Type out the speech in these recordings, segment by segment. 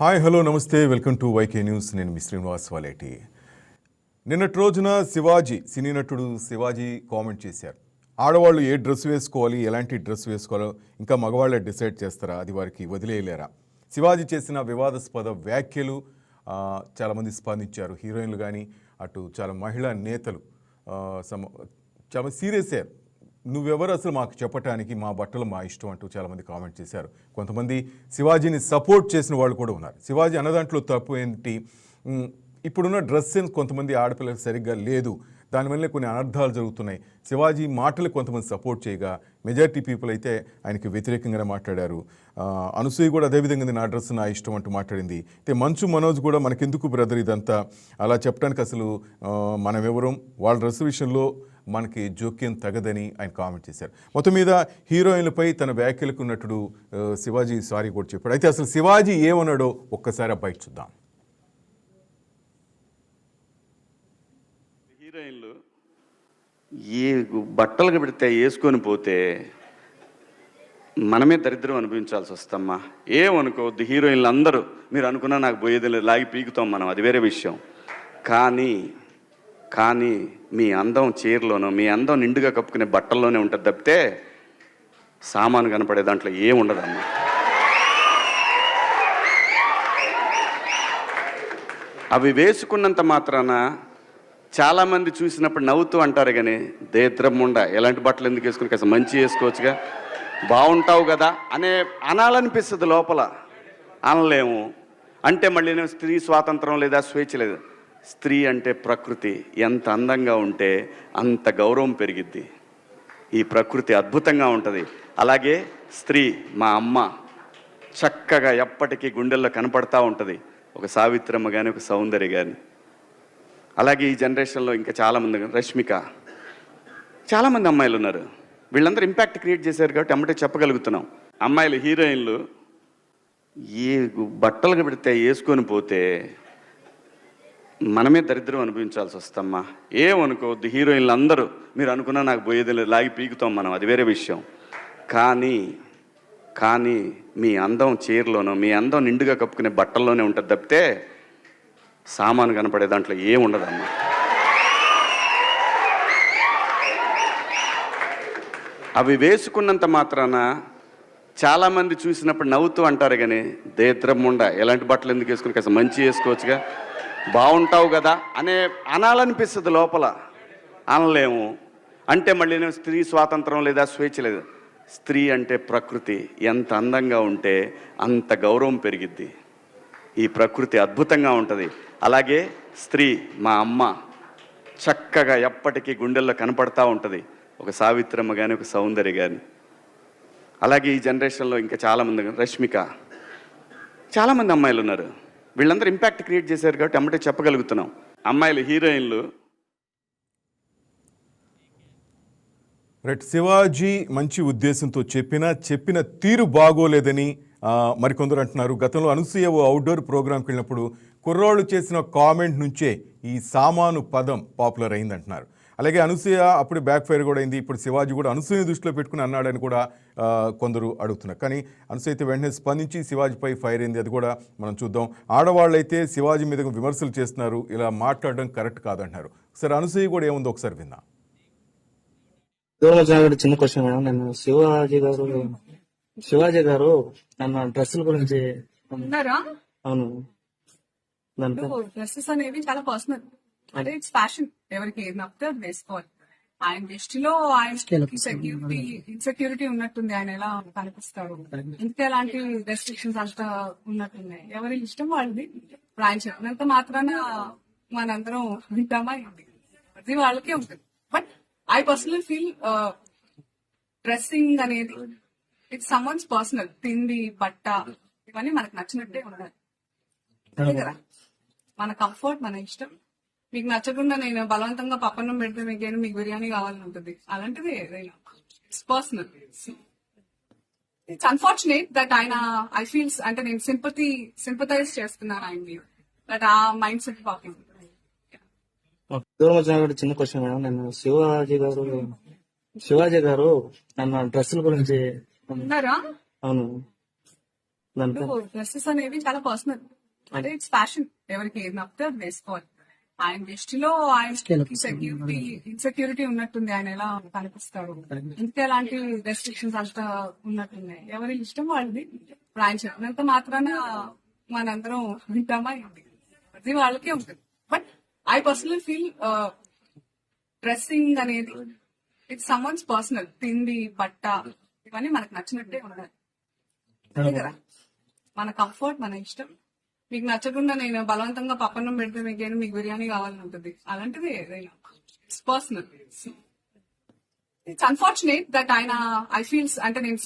Hi hello నమస్తే welcome to YK news. నేను మీ శ్రీనివాస్ వాలేటి. నిన్నటి రోజున సినీ నటుడు శివాజీ కామెంట్ చేశారు. ఆడవాళ్ళు ఏ డ్రెస్ వేసుకోవాలి, ఎలాంటి డ్రెస్ వేసుకోవాలో ఇంకా మగవాళ్ళే డిసైడ్ చేస్తారా, అది వారికి వదిలేయలేరా? శివాజీ చేసిన వివాదాస్పద వ్యాఖ్యలు చాలామంది స్పందించారు. హీరోయిన్లు కానీ అటు చాలా మహిళా నేతలు చాలా సీరియస్ అయ్యారు. నువ్వెవరు అసలు మాకు చెప్పటానికి, మా బట్టలు మా ఇష్టం అంటూ చాలామంది కామెంట్ చేశారు. కొంతమంది శివాజీని సపోర్ట్ చేసిన వాళ్ళు కూడా ఉన్నారు. శివాజీ అన్నదాంట్లో తప్పు ఏంటి, ఇప్పుడున్న డ్రెస్ సెన్స్ కొంతమంది ఆడపిల్లలకు సరిగ్గా లేదు, దానివల్లే కొన్ని అనర్థాలు జరుగుతున్నాయి. శివాజీ మాటలు కొంతమంది సపోర్ట్ చేయగా మెజారిటీ పీపుల్ అయితే ఆయనకి వ్యతిరేకంగానే మాట్లాడారు. అనసూయ కూడా అదేవిధంగా నా డ్రెస్ నా ఇష్టం అంటూ మాట్లాడింది. అయితే మంచు మనోజ్ కూడా మనకెందుకు బ్రదర్ ఇదంతా, అలా చెప్పడానికి అసలు మనమెవరం, వాళ్ళ డ్రెస్ విషయంలో మనకి జోక్యం తగదని ఆయన కామెంట్ చేశారు. మొత్తం మీద హీరోయిన్లపై తన వ్యాఖ్యలకు నటుడు శివాజీ సారీ కూడా చెప్పాడు. అయితే అసలు శివాజీ ఏమన్నాడో ఒక్కసారి బయట చూద్దాం. హీరోయిన్లు ఏ బట్టలకు పెడితే వేసుకొని పోతే మనమే దరిద్రం అనుభవించాల్సి వస్తమ్మా. ఏమనుకోవద్దు, హీరోయిన్లు అందరూ మీరు అనుకున్నా నాకు పోయేది లేదు, లాగి పీకుతాం మనం, అది వేరే విషయం. కానీ మీ అందం చీరలోనో, మీ అందం నిండుగా కప్పుకునే బట్టల్లోనే ఉంటుంది తప్పితే సామాను కనపడే దాంట్లో ఏముండదమ్మా. అవి వేసుకున్నంత మాత్రాన చాలామంది చూసినప్పుడు నవ్వుతూ అంటారు, కానీ దేద్రమ్ముండ ఎలాంటి బట్టలు ఎందుకు వేసుకుని కాస్త మంచి వేసుకోవచ్చుగా, బాగుంటావు కదా అనాలనిపిస్తుంది లోపల. అనలేము. అంటే మళ్ళీ స్త్రీ స్వాతంత్రం లేదా, స్వేచ్ఛ లేదు. స్త్రీ అంటే ప్రకృతి, ఎంత అందంగా ఉంటే అంత గౌరవం పెరిగిద్ది. ఈ ప్రకృతి అద్భుతంగా ఉంటుంది. అలాగే స్త్రీ మా అమ్మ చక్కగా ఎప్పటికీ గుండెల్లో కనపడతా ఉంటుంది, ఒక సావిత్రమ్మ కానీ ఒక సౌందర్య కానీ. అలాగే ఈ జనరేషన్లో ఇంకా చాలామంది, రష్మిక, చాలామంది అమ్మాయిలు ఉన్నారు. వీళ్ళందరూ ఇంపాక్ట్ క్రియేట్ చేశారు కాబట్టి అమ్మటే చెప్పగలుగుతున్నాం. అమ్మాయిలు హీరోయిన్లు ఏ బట్టలకు పెడితే వేసుకొని పోతే మనమే దరిద్రం అనుభవించాల్సి వస్తమ్మా. ఏమనుకోవద్దు, హీరోయిన్లు అందరూ మీరు అనుకున్నా నాకు పోయేది లేదు, లాగి పీకుతాం మనం, అది వేరే విషయం. కానీ మీ అందం చీరలోనో, మీ అందం నిండుగా కప్పుకునే బట్టల్లోనే ఉంటుంది తప్పితే సామాను కనపడే దాంట్లో ఏముండదమ్మా. అవి వేసుకున్నంత మాత్రాన చాలామంది చూసినప్పుడు నవ్వుతూ అంటారు, కానీ దేద్రమ్ముండ ఎలాంటి బట్టలు ఎందుకు వేసుకుని కాస్త మంచి వేసుకోవచ్చుగా, బాగుంటావు కదా అనాలనిపిస్తుంది లోపల. అనలేము. అంటే మళ్ళీ స్త్రీ స్వాతంత్రం లేదా, స్వేచ్ఛ లేదు. స్త్రీ అంటే ప్రకృతి, ఎంత అందంగా ఉంటే అంత గౌరవం పెరిగిద్ది. ఈ ప్రకృతి అద్భుతంగా ఉంటుంది. అలాగే స్త్రీ మా అమ్మ చక్కగా ఎప్పటికీ గుండెల్లో కనపడతా ఉంటుంది, ఒక సావిత్రమ్మ కానీ ఒక సౌందర్య కానీ. అలాగే ఈ జనరేషన్లో ఇంకా చాలామంది, రష్మిక, చాలామంది అమ్మాయిలు ఉన్నారు. వీళ్ళందరూ ఇంపాక్ట్ క్రియేట్ చేశారు కాబట్టి అమ్మటే చెప్పగలుగుతున్నాం. అమ్మాయిలు హీరోయిన్లు. శివాజీ మంచి ఉద్దేశంతో చెప్పిన తీరు బాగోలేదని మరికొందరు అంటున్నారు. గతంలో అనసూయ అవుట్డోర్ ప్రోగ్రాంకి వెళ్ళినప్పుడు కుర్రాళ్ళు చేసిన కామెంట్ నుంచే ఈ సామాను పదం పాపులర్ అయిందంటున్నారు. అలాగే అనసూయ అప్పుడు బ్యాక్ ఫైర్ కూడా అయింది. ఇప్పుడు శివాజీ కూడా అనసూయని దృష్టిలో పెట్టుకుని అన్నాడని కూడా కొందరు అడుగుతున్నారు. కానీ అనసూయ అయితే వెంటనే స్పందించి శివాజీపై ఫైర్ అయింది. అది కూడా మనం చూద్దాం. ఆడవాళ్ళైతే శివాజీ మీద విమర్శలు చేస్తున్నారు, ఇలా మాట్లాడడం కరెక్ట్ కాదంటున్నారు. సరే, అనసూయ కూడా ఏముందో ఒకసారి విందాం. చిన్న క్వశ్చన్ మేడం, నేను శివాజీ గారు నన్ను డ్రెస్సుల గురించి అవును, డ్రెస్సెస్ అనేవి చాలా పర్సనల్, అంటే ఇట్స్ ఫ్యాషన్, ఎవరికి ఏది నప్పితే అది వేసుకోవాలి. ఆయన దృష్టిలో ఆయన ఇన్సెక్యూరిటీ ఉన్నట్టుంది, ఆయన ఎలా కనిపిస్తాడు, ఇంకా ఎలాంటి రెస్ట్రిక్షన్స్ అంతా ఉన్నట్టున్నాయి. ఎవరి ఇష్టం వాళ్ళది. ఇప్పుడు ఆయన చెప్పినంత మాత్రాన మనందరం వింటామా, అది వాళ్ళకే ఉంటుంది. But I personal feel dressing అనేది ఇట్స్ సమ్వన్స్ పర్సనల్. తిండి, బట్ట, ఇవన్నీ మనకు నచ్చినట్టే ఉండాలి కదా. మన కంఫర్ట్, మన ఇష్టం. మీకు నచ్చకుండా నేను బలవంతంగా పప్పన్నం పెడితే మీకు బిర్యానీ కావాలని ఉంటుంది, అలాంటిది ఏదైనా it's personal. It's unfortunate that ఆయన ఐ ఫీల్స్, అంటే నేను సింపథైజ్ చేస్తున్నాను ఆయన మీద, దట్ ఆ మైండ్ సెట్ పాపం. దూరం వచ్చిన చిన్న క్వశ్చన్ మేడం, నేను శివాజీ గారు నన్ను డ్రెస్సుల గురించి ఉన్నారా? అవును, దానిపై డ్రెస్సెస్ అనేవి చాలా పర్సనల్, అంటే ఇట్స్ ఫ్యాషన్. ఎవరికి ఏది నచ్చితే అది వేసుకోవాలి. ఆయన దృష్టిలో ఆయన ఇన్సెక్యూరిటీ ఉన్నట్టుంది, ఆయన ఎలా కనిపిస్తాడు, ఇంకా ఎలాంటి రెస్ట్రిక్షన్స్ అంతా ఉన్నట్టున్నాయి. ఎవరి ఇష్టం వాళ్ళది. ఇప్పుడు ఆయన చెప్పినంత మాత్రాన మనందరం వింటామా ఏంటి, అది వాళ్ళకే ఉంటుంది. But I personal feel dressing అనేది ఇట్స్ సమ్వన్స్ పర్సనల్. తిండి, బట్ట ఇవన్నీ మనకు నచ్చినట్టే ఉండాలి, అంతే కదా. మన కంఫర్ట్, మన ఇష్టం. మీకు నచ్చకుండా నేను బలవంతంగా పప్పన్నం పెడితే మీకు బిర్యానీ కావాలని ఉంటుంది. అలాంటిది ఏదైనా it's personal. It's unfortunate that ఆయన ఐ ఫీల్స్ అంటే నేను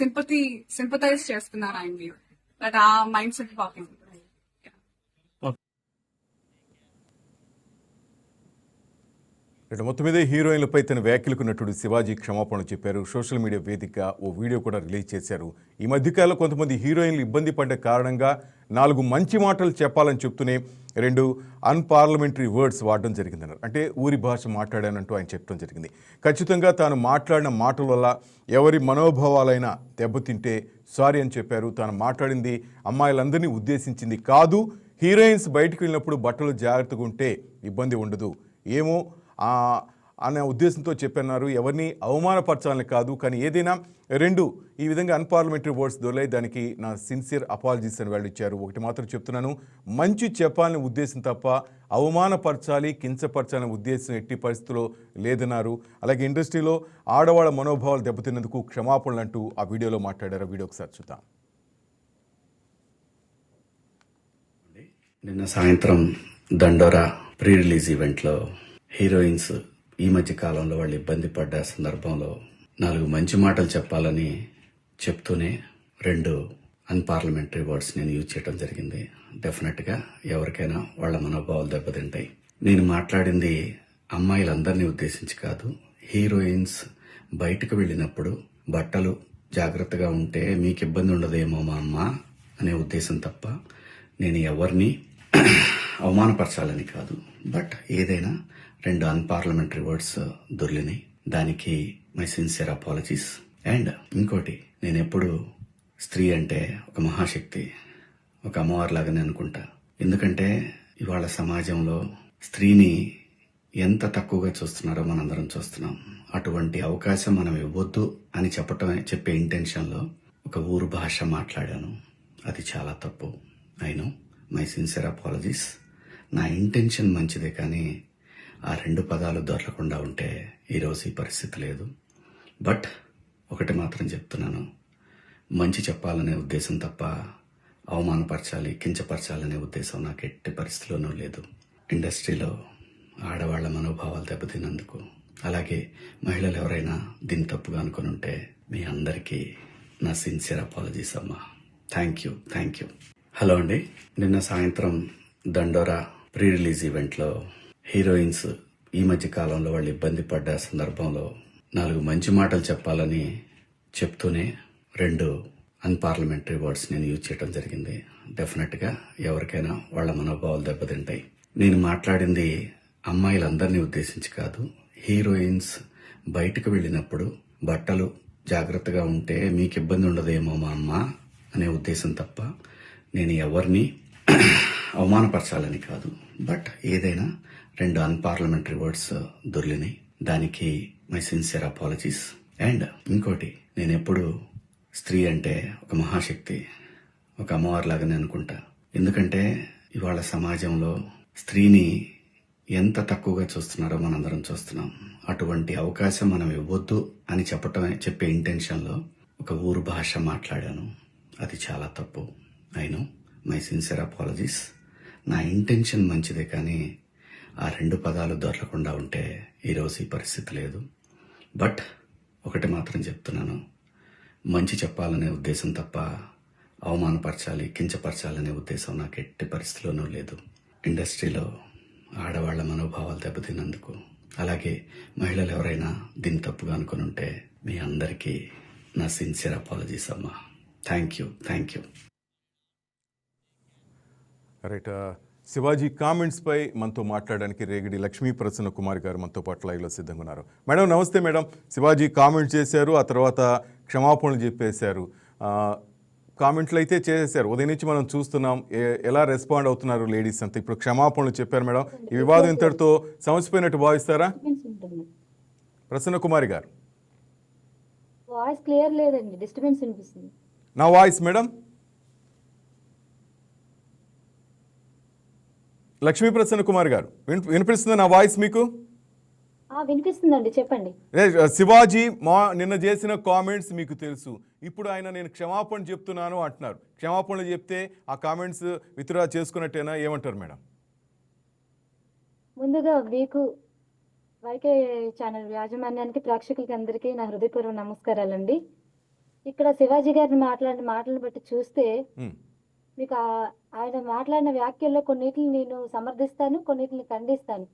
సింపథైజ్ చేస్తున్నాను ఆయన మీద, బట్ ఆ మైండ్ సెట్ పాపం. ఇటు మొత్తం మీద హీరోయిన్లపై తన వ్యాఖ్యలకు నటుడు శివాజీ క్షమాపణలు చెప్పారు. సోషల్ మీడియా వేదికగా ఓ వీడియో కూడా రిలీజ్ చేశారు. ఈ మధ్యకాలంలో కొంతమంది హీరోయిన్లు ఇబ్బంది పడ్డ కారణంగా 4 మంచి మాటలు చెప్పాలని చెప్తూనే 2 అన్పార్లమెంటరీ వర్డ్స్ వాడడం జరిగిందన్నారు. అంటే ఊరి భాష మాట్లాడానంటూ ఆయన చెప్పడం జరిగింది. ఖచ్చితంగా తాను మాట్లాడిన మాటల వల్ల ఎవరి మనోభావాలైనా దెబ్బతింటే సారీ అని చెప్పారు. తాను మాట్లాడింది అమ్మాయిలందరినీ ఉద్దేశించింది కాదు. హీరోయిన్స్ బయటకు వెళ్ళినప్పుడు బట్టలు జాగ్రత్తగా ఉంటే ఇబ్బంది ఉండదు ఏమో అనే ఉద్దేశంతో చెప్పన్నారు. ఎవరిని అవమానపరచాలని కాదు, కానీ ఏదైనా 2 ఈ విధంగా అన్పార్లమెంటరీ వర్డ్స్ దొరలై దానికి నా సిన్సియర్ అపాలజీస్ అని వాళ్ళు ఇచ్చారు. ఒకటి మాత్రం చెప్తున్నాను, మంచి చెప్పాలనే ఉద్దేశం తప్ప అవమానపరచాలి, కించపరచాలనే ఉద్దేశం ఎట్టి పరిస్థితుల్లో లేదన్నారు. అలాగే ఇండస్ట్రీలో ఆడవాళ్ళ మనోభావాలు దెబ్బతిన్నందుకు క్షమాపణలు అంటూ ఆ వీడియోలో మాట్లాడారు. వీడియో ఒకసారి చూద్దాం. నిన్న సాయంత్రం దండోరా ప్రీ రిలీజ్ ఈవెంట్లో హీరోయిన్స్ ఈ మధ్య కాలంలో వాళ్ళు ఇబ్బంది పడ్డ సందర్భంలో 4 మంచి మాటలు చెప్పాలని చెప్తూనే 2 అన్పార్లమెంటరీ వర్డ్స్ నేను యూజ్ చేయడం జరిగింది. డెఫినెట్గా ఎవరికైనా వాళ్ళ మనోభావాలు దెబ్బతింటాయి. నేను మాట్లాడింది అమ్మాయిలందరినీ ఉద్దేశించి కాదు. హీరోయిన్స్ బయటకు వెళ్ళినప్పుడు బట్టలు జాగ్రత్తగా ఉంటే మీకు ఇబ్బంది ఉండదేమో మా అమ్మ అనే ఉద్దేశం తప్ప నేను ఎవరిని అవమానపరచాలని కాదు. బట్ ఏదైనా 2 అన్పార్లమెంటరీ వర్డ్స్ దొర్లినాయి. దానికి మై సిన్సియర్ అపాలజీస్. అండ్ ఇంకోటి, నేను ఎప్పుడు స్త్రీ అంటే ఒక మహాశక్తి, ఒక అమ్మవారిలాగానే అనుకుంటా. ఎందుకంటే ఇవాళ సమాజంలో స్త్రీని ఎంత తక్కువగా చూస్తున్నారో మనందరం చూస్తున్నాం. అటువంటి అవకాశం మనం ఇవ్వద్దు అని చెప్పే ఇంటెన్షన్లో ఒక ఊరు భాష మాట్లాడాను. అది చాలా తప్పు. I know, my sincere apologies. నా ఇంటెన్షన్ మంచిదే, కానీ ఆ 2 పదాలు దొరకకుండా ఉంటే ఈరోజు ఈ పరిస్థితి లేదు. బట్ ఒకటి మాత్రం చెప్తున్నాను, మంచి చెప్పాలనే ఉద్దేశం తప్ప అవమానపరచాలి, కించపరచాలనే ఉద్దేశం నాకు ఎట్టి పరిస్థితిలోనూ లేదు. ఇండస్ట్రీలో ఆడవాళ్ల మనోభావాలు దెబ్బతిన్నందుకు, అలాగే మహిళలు ఎవరైనా దీన్ని తప్పుగా అనుకుని ఉంటే మీ అందరికీ నా సిన్సియర్ అపాలజీస్ అమ్మా. Thank you. హలో అండి. నిన్న సాయంత్రం దండోరా ప్రీ రిలీజ్ ఈవెంట్లో హీరోయిన్స్ ఈ మధ్య కాలంలో వాళ్ళు ఇబ్బంది పడ్డ సందర్భంలో 4 మంచి మాటలు చెప్పాలని చెప్తూనే 2 అన్పార్లమెంటరీ వర్డ్స్ నేను యూజ్ చేయడం జరిగింది. డెఫినెట్గా ఎవరికైనా వాళ్ళ మనోభావాలు దెబ్బతింటాయి. నేను మాట్లాడింది అమ్మాయిలందరినీ ఉద్దేశించి కాదు. హీరోయిన్స్ బయటకు వెళ్ళినప్పుడు బట్టలు జాగ్రత్తగా ఉంటే మీకు ఇబ్బంది ఉండదేమో మా అమ్మ అనే ఉద్దేశం తప్ప నేను ఎవరిని అవమానపరచాలని కాదు. బట్ ఏదైనా 2 అన్పార్లమెంటరీ వర్డ్స్ దొర్లినాయి. దానికి మై సిన్సియర్ అపాలజీస్. అండ్ ఇంకోటి, నేను ఎప్పుడు స్త్రీ అంటే ఒక మహాశక్తి, ఒక అమ్మవారిలాగానే అనుకుంటా. ఎందుకంటే ఇవాళ సమాజంలో స్త్రీని ఎంత తక్కువగా చూస్తున్నారో మనందరం చూస్తున్నాం. అటువంటి అవకాశం మనం ఇవ్వద్దు అని చెప్పే ఇంటెన్షన్లో ఒక ఊరు భాష మాట్లాడాను. అది చాలా తప్పు. I know, my sincere apologies. నా ఇంటెన్షన్ మంచిదే, కానీ ఆ 2 పదాలు దొరకకుండా ఉంటే ఈరోజు ఈ పరిస్థితి లేదు. బట్ ఒకటి మాత్రం చెప్తున్నాను, మంచి చెప్పాలనే ఉద్దేశం తప్ప అవమానపరచాలి, కించపరచాలనే ఉద్దేశం నాకు ఎట్టి పరిస్థితిలోనూ లేదు. ఇండస్ట్రీలో ఆడవాళ్ల మనోభావాలు దెబ్బతిన్నందుకు, అలాగే మహిళలు ఎవరైనా దీన్ని తప్పుగా అనుకుని ఉంటే మీ అందరికీ నా సిన్సియర్ అపాలజీస్ అమ్మా. Thank you. రైట్. శివాజీ కామెంట్స్పై మనతో మాట్లాడడానికి రేగిడి లక్ష్మీ ప్రసన్న కుమార్ గారు మనతో పాటు లైవ్లో సిద్ధంగా ఉన్నారు. మేడం నమస్తే. మేడం, శివాజీ కామెంట్ చేశారు, ఆ తర్వాత క్షమాపణలు చెప్పేశారు. కామెంట్లు అయితే చేసేసారు. ఉదయం నుంచి మనం చూస్తున్నాం ఎలా రెస్పాండ్ అవుతున్నారు లేడీస్ అంతా. ఇప్పుడు క్షమాపణలు చెప్పారు మేడం. ఈ వివాదం ఇంతటితో సమసిపోయినట్టు భావిస్తారా? ఉంటుంది. ప్రసన్న కుమారి గారు, వాయిస్ క్లియర్ లేదండి, డిస్టర్బెన్స్ వినిపిస్తుంది. నా వాయిస్ మేడం? లక్ష్మీ ప్రసన్న కుమార్ గారు, వినిపిస్తుందా నా వాయిస్ మీకు? వినిపిస్తుందండి, చెప్పండి. శివాజీ నిన్న చేసిన కామెంట్స్ మీకు తెలుసు. ఇప్పుడు ఆయన నేను క్షమాపణ చెప్తున్నాను అంటున్నారు. క్షమాపణలు చెప్తే ఆ కామెంట్స్ విత్డ్రా చేసుకున్నట్టేనా? ఏమంటారు మేడం? ముందుగా మీకు వైకే ఛానల్ యాజమాన్యానికి, ప్రేక్షకులకి అందరికీ నా హృదయపూర్వక నమస్కారాలండి. ఇక్కడ శివాజీ గారిని మాట్లాడిన మాటలను బట్టి చూస్తే మీకు ఆయన మాట్లాడిన వ్యాఖ్యల్లో కొన్నిటిని నేను సమర్థిస్తాను, కొన్నిటిని ఖండిస్తాను.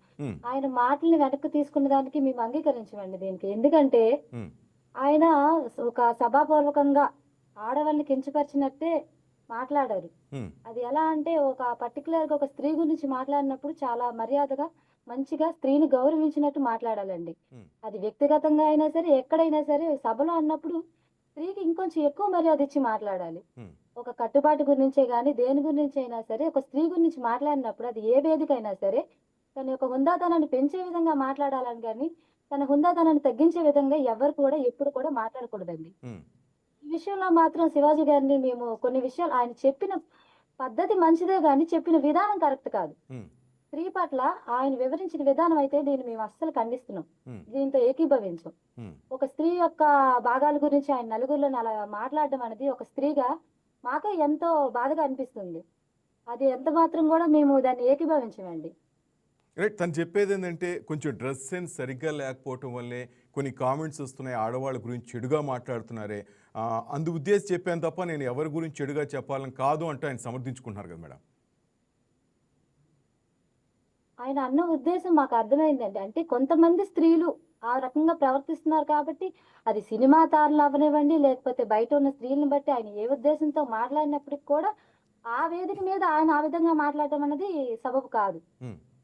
ఆయన మాటల్ని వెనక్కి తీసుకున్న దానికి మేము అంగీకరించమండి దీనికి. ఎందుకంటే ఆయన ఒక సభాపూర్వకంగా ఆడవాళ్ళని కించపరిచినట్టే మాట్లాడారు. అది ఎలా అంటే ఒక పర్టికులర్ గా ఒక స్త్రీ గురించి మాట్లాడినప్పుడు చాలా మర్యాదగా మంచిగా స్త్రీని గౌరవించినట్టు మాట్లాడాలండి. అది వ్యక్తిగతంగా అయినా సరే, ఎక్కడైనా సరే, సభలో అన్నప్పుడు స్త్రీకి ఇంకొంచెం ఎక్కువ మర్యాద ఇచ్చి మాట్లాడాలి. ఒక కట్టుబాటు గురించే గాని దేని గురించి అయినా సరే, ఒక స్త్రీ గురించి మాట్లాడినప్పుడు అది ఏ వేదిక అయినా సరే తన యొక్క హుందాతనాన్ని పెంచే విధంగా మాట్లాడాలని కానీ తన హుందాతనాన్ని తగ్గించే విధంగా ఎవరు కూడా ఎప్పుడు కూడా మాట్లాడకూడదండి. ఈ విషయంలో మాత్రం శివాజీ గారిని మేము కొన్ని విషయాలు ఆయన చెప్పిన పద్ధతి మంచిదే గాని చెప్పిన విధానం కరెక్ట్ కాదు. స్త్రీ పట్ల ఆయన వివరించిన విధానం అయితే దీన్ని మేము అస్సలు ఖండిస్తున్నాం, దీంతో ఏకీభవించాం. ఒక స్త్రీ యొక్క భాగాల గురించి ఆయన నలుగురిలో అలా మాట్లాడడం అనేది ఒక స్త్రీగా మాకే ఎంతో బాధగా అనిపిస్తుంది. అది ఎంత మాత్రం కూడా మేము దాన్ని ఏకీభవించమండి. రైట్, తను చెప్పేది ఏంటంటే కొంచెం డ్రెస్ సెన్స్ సరిగ్గా లేకపోవటం వల్లే కొన్ని కామెంట్స్ వస్తున్నాయి, ఆడవాళ్ళ గురించి చెడుగా మాట్లాడుతున్నారే, అందు ఉద్దేశం చెప్పాను తప్ప నేను ఎవరి గురించి చెడుగా చెప్పాలని కాదు అంటే ఆయన సమర్థించుకుంటున్నారు కదా మేడం. ఆయన అన్న ఉద్దేశం మాకు అర్థమైందండి. అంటే కొంతమంది స్త్రీలు ఆ రకంగా ప్రవర్తిస్తున్నారు కాబట్టి, అది సినిమా తారలు అవనివ్వండి, లేకపోతే బయట ఉన్న స్త్రీలను బట్టి ఆయన ఏ ఉద్దేశంతో మాట్లాడినప్పటికి కూడా ఆ వేదిక మీద ఆయన ఆ విధంగా మాట్లాడటం అనేది సబబు కాదు.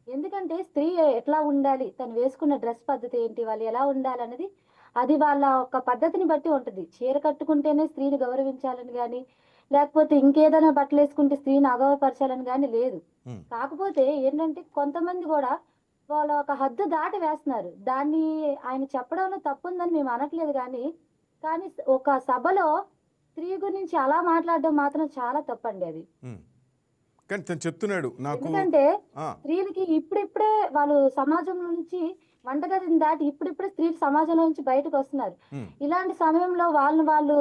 ఎందుకంటే స్త్రీ ఎట్లా ఉండాలి, తను వేసుకున్న డ్రెస్ పద్ధతి ఏంటి, వాళ్ళు ఎలా ఉండాలి అనేది అది వాళ్ళ ఒక పద్ధతిని బట్టి ఉంటుంది. చీర కట్టుకుంటేనే స్త్రీని గౌరవించాలని కానీ, లేకపోతే ఇంకేదైనా బట్టలు వేసుకుంటే స్త్రీని అగౌరవపరచాలని కానీ లేదు. కాకపోతే ఏంటంటే కొంతమంది కూడా వాళ్ళ ఒక హద్దు దాటి వేస్తున్నారు. దాన్ని ఆయన చెప్పడంలో తప్పుందని మేము అనట్లేదు కానీ ఒక సభలో స్త్రీ గురించి అలా మాట్లాడడం మాత్రం చాలా తప్పండి అది. కానీ తను చెప్తున్నాడు నాకు, ఎందుకంటే స్త్రీలకి ఇప్పుడిప్పుడే వాళ్ళు సమాజం నుంచి వంటగదిని దాటి ఇప్పుడిప్పుడే స్త్రీలు సమాజంలో నుంచి బయటకు వస్తున్నారు. ఇలాంటి సమయంలో వాళ్ళు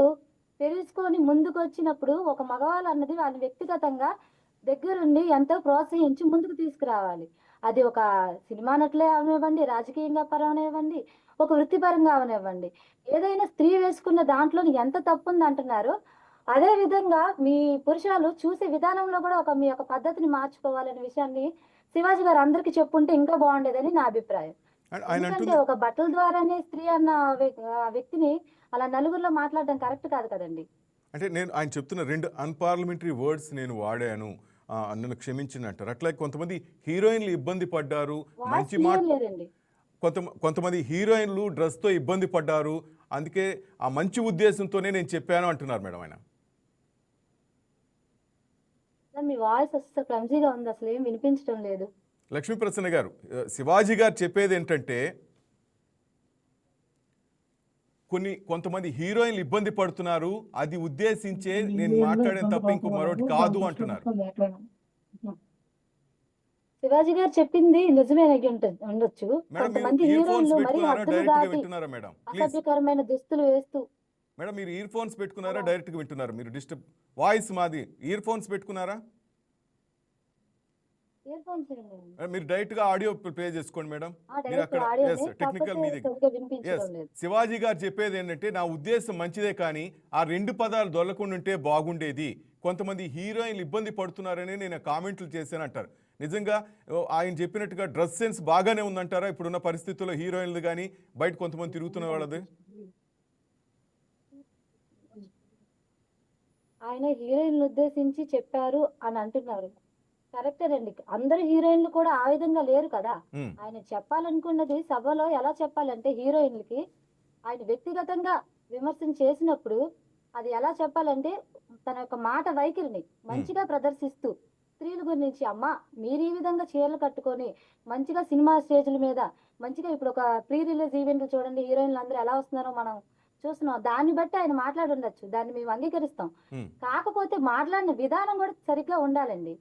తెలుసుకొని ముందుకు వచ్చినప్పుడు ఒక మగవాళ్ళు అన్నది వాళ్ళు వ్యక్తిగతంగా దగ్గరుండి ఎంతో ప్రోత్సహించి ముందుకు తీసుకురావాలి. అది ఒక సినిమా నటులే అవనివ్వండి, రాజకీయంగా పరమనివ్వండి, ఒక వృత్తిపరంగా అవనివ్వండి, ఏదైనా స్త్రీ వేసుకున్న దాంట్లో ఎంత తప్పు ఉంది అంటున్నారు. అదే విధంగా మీ పురుషాలు చూసే విధానంలో కూడా మీ యొక్క పద్ధతిని మార్చుకోవాలనే విషయాన్ని శివాజీ గారు అందరికి చెప్పుంటే ఇంకా బాగుండేదని నా అభిప్రాయం. ఎందుకంటే ఒక బట్టల ద్వారానే స్త్రీ అన్న వ్యక్తిని అలా నలుగురిలో మాట్లాడడం కరెక్ట్ కాదు కదండి. అంటే ఆయన చెప్తున్న 2 అన్పార్లమెంటరీ వర్డ్స్ నేను వాడాను, నన్ను క్షమించిన అంటారు. అట్లా కొంతమంది హీరోయిన్లు ఇబ్బంది పడ్డారు, మంచి కొంతమంది హీరోయిన్లు డ్రెస్తో ఇబ్బంది పడ్డారు, అందుకే ఆ మంచి ఉద్దేశంతోనే నేను చెప్పాను అంటున్నారు మేడం ఆయన. మీ వాయిస్ అసలు క్లమ్జీగా ఉంది, అసలు ఏం వినిపించడం లేదు. లక్ష్మీ ప్రసన్న గారు, శివాజీ గారు చెప్పేది ఏంటంటే కొంతమంది హీరోయిన్లు ఇబ్బంది పడుతున్నారు, అది ఉద్దేశించే నేను మాట్లాడేది తప్ప ఇంకో మరొకటి కాదు అంటున్నారు. శివాజీ గారు చెప్పింది నిజమే ఉండొచ్చు. కొంతమంది హీరోయిన్లు మరి హద్దులు దాటి అసభ్యకరమైన దుస్తులు వేస్తూ. మేడం మీరు ఇయర్ ఫోన్స్ పెట్టుకున్నారా, డైరెక్ట్ గా వింటున్నారా? మీరు డిస్టర్బ్ వాయిస్ మాది, ఇయర్ ఫోన్స్ పెట్టుకున్నారా? మీరు డైరెక్ట్ గా ఆడియో ప్లే చేసుకోండి మేడం. మీరు అక్కడ టెక్నికల్ మీ దగ్గర. శివాజీ గారు చెప్పేది ఏంటంటే నా ఉద్దేశం మంచిదే కానీ ఆ 2 పదాలు దొరకకుండా ఉంటే బాగుండేది, కొంతమంది హీరోయిన్లు ఇబ్బంది పడుతున్నారని నేను కామెంట్లు చేశాను అంటారు. నిజంగా ఆయన చెప్పినట్టుగా డ్రెస్ సెన్స్ బాగానే ఉందంటారా ఇప్పుడున్న పరిస్థితుల్లో హీరోయిన్లు కానీ బయట కొంతమంది తిరుగుతున్న వాళ్ళది? ఆయన హీరోయిన్లు ఉద్దేశించి చెప్పారు అని అంటున్నారు, కరెక్టేనండి. అందరు హీరోయిన్లు కూడా ఆ విధంగా లేరు కదా. ఆయన చెప్పాలనుకున్నది సభలో ఎలా చెప్పాలంటే హీరోయిన్లకి ఆయన వ్యక్తిగతంగా విమర్శన చేసినప్పుడు అది ఎలా చెప్పాలంటే తన యొక్క మాట వైఖరిని మంచిగా ప్రదర్శిస్తూ స్త్రీల గురించి, అమ్మ మీరు ఈ విధంగా చీరలు కట్టుకొని మంచిగా సినిమా స్టేజ్ల మీద మంచిగా ఇప్పుడు ఒక ప్రీ రిలీజ్ ఈవెంట్లు చూడండి, హీరోయిన్లు అందరూ ఎలా వస్తున్నారో మనం చూస్తున్నాం. దాన్ని బట్టి ఆయన మాట్లాడి ఉండొచ్చు, దాన్ని మేము అంగీకరిస్తాం. కాకపోతే మాట్లాడిన విధానం కూడా సరిగ్గా ఉండాలండి.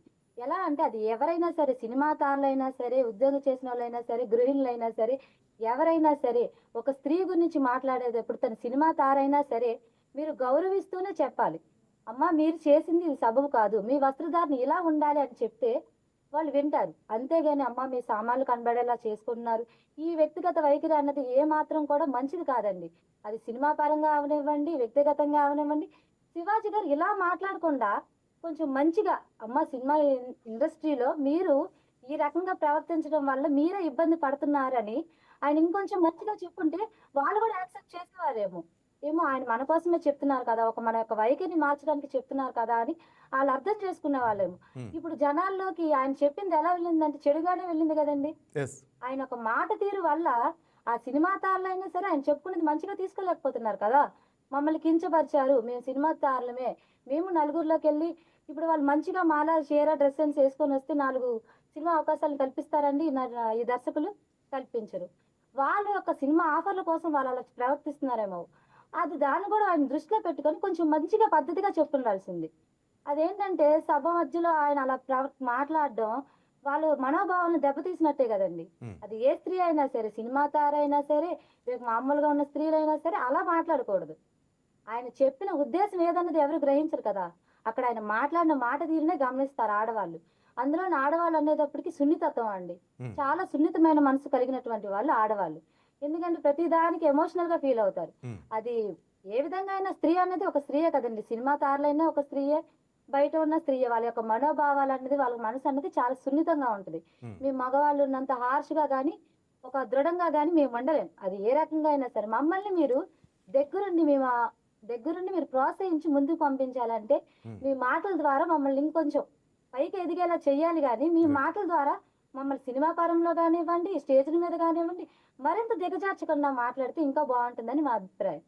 ఎలా అంటే అది ఎవరైనా సరే, సినిమా తారులైనా సరే, ఉద్యోగం చేసిన వాళ్ళైనా సరే, గృహిణులైనా సరే, ఎవరైనా సరే ఒక స్త్రీ గురించి మాట్లాడేటప్పుడు తన సినిమా తారైనా సరే మీరు గౌరవిస్తూనే చెప్పాలి. అమ్మ మీరు చేసింది ఇది సబబు కాదు, మీ వస్త్రధారణ ఇలా ఉండాలి అని చెప్తే వాళ్ళు వింటారు. అంతేగాని అమ్మ మీ సామాన్లు కనబడేలా చేసుకుంటున్నారు, ఈ వ్యక్తిగత వైఖరి అన్నది ఏ మాత్రం కూడా మంచిది కాదండి. అది సినిమా పరంగా అవనివ్వండి, వ్యక్తిగతంగా అవనివ్వండి. శివాజీ గారు ఇలా మాట్లాడకుండా కొంచెం మంచిగా, అమ్మ సినిమా ఇండస్ట్రీలో మీరు ఈ రకంగా ప్రవర్తించడం వల్ల మీరే ఇబ్బంది పడుతున్నారని ఆయన ఇంకొంచెం మంచిగా చెప్పుంటే వాళ్ళు కూడా యాక్సెప్ట్ చేసేవారేమో. ఏమో ఆయన మన కోసమే చెప్తున్నారు కదా, ఒక మన యొక్క వైఖరిని మార్చడానికి చెప్తున్నారు కదా అని వాళ్ళు అర్థం చేసుకునే వాళ్ళేమో. ఇప్పుడు జనాల్లోకి ఆయన చెప్పింది ఎలా వెళ్ళిందంటే చెడుగానే వెళ్ళింది కదండి. ఆయన ఒక మాట తీరు వల్ల ఆ సినిమా తారులైనా సరే ఆయన చెప్పుకునేది మంచిగా తీసుకోలేకపోతున్నారు కదా. మమ్మల్ని కించపరిచారు, మేము సినిమా తారులమే, మేము నలుగురిలోకి వెళ్ళి ఇప్పుడు వాళ్ళు మంచిగా మాలా చీర డ్రెస్ సెన్స్ వేసుకొని వస్తే 4 సినిమా అవకాశాలు కల్పిస్తారండి ఈ దర్శకులు? కల్పించరు. వాళ్ళ యొక్క సినిమా ఆఫర్ల కోసం వాళ్ళు అలా ప్రవర్తిస్తున్నారేమో. అది దాన్ని కూడా ఆయన దృష్టిలో పెట్టుకొని కొంచెం మంచిగా పద్ధతిగా చెప్పుండాల్సింది. అదేంటంటే సభ మధ్యలో ఆయన అలా మాట్లాడడం వాళ్ళు మనోభావాలను దెబ్బతీసినట్టే కదండి. అది ఏ స్త్రీ అయినా సరే, సినిమా తారైనా సరే, మామూలుగా ఉన్న స్త్రీలైనా సరే అలా మాట్లాడకూడదు. ఆయన చెప్పిన ఉద్దేశం ఏదన్నది ఎవరు గ్రహించరు కదా. అక్కడ ఆయన మాట్లాడిన మాట తీరునే గమనిస్తారు ఆడవాళ్ళు. అందులో ఆడవాళ్ళు అనేటప్పటికి సున్నితత్వం అండి, చాలా సున్నితమైన మనసు కలిగినటువంటి వాళ్ళు ఆడవాళ్ళు. ఎందుకంటే ప్రతి దానికి ఎమోషనల్ గా ఫీల్ అవుతారు. అది ఏ విధంగా అయినా స్త్రీ అనేది ఒక స్త్రీయే కదండి, సినిమా తారలైనా ఒక స్త్రీయే, బయట ఉన్న స్త్రీయే. వాళ్ళ యొక్క మనోభావాలు అనేది, వాళ్ళ మనసు అనేది చాలా సున్నితంగా ఉంటుంది. మేము మగవాళ్ళు ఉన్నంత హార్ష్ గా గానీ, ఒక దృఢంగా గానీ మేము ఉండలేం. అది ఏ రకంగా అయినా సరే మమ్మల్ని మీరు దగ్గరుండి మీరు ప్రోత్సహించి ముందుకు పంపించాలంటే మీ మాటల ద్వారా మమ్మల్ని ఇంకొంచెం పైకి ఎదిగేలా చెయ్యాలి. కానీ మీ మాటల ద్వారా మమ్మల్ని సినిమా పరంలో కానివ్వండి, స్టేజ్ల మీద కానివ్వండి మరింత దిగజార్చకుండా మాట్లాడితే ఇంకా బాగుంటుందని మా అభిప్రాయం.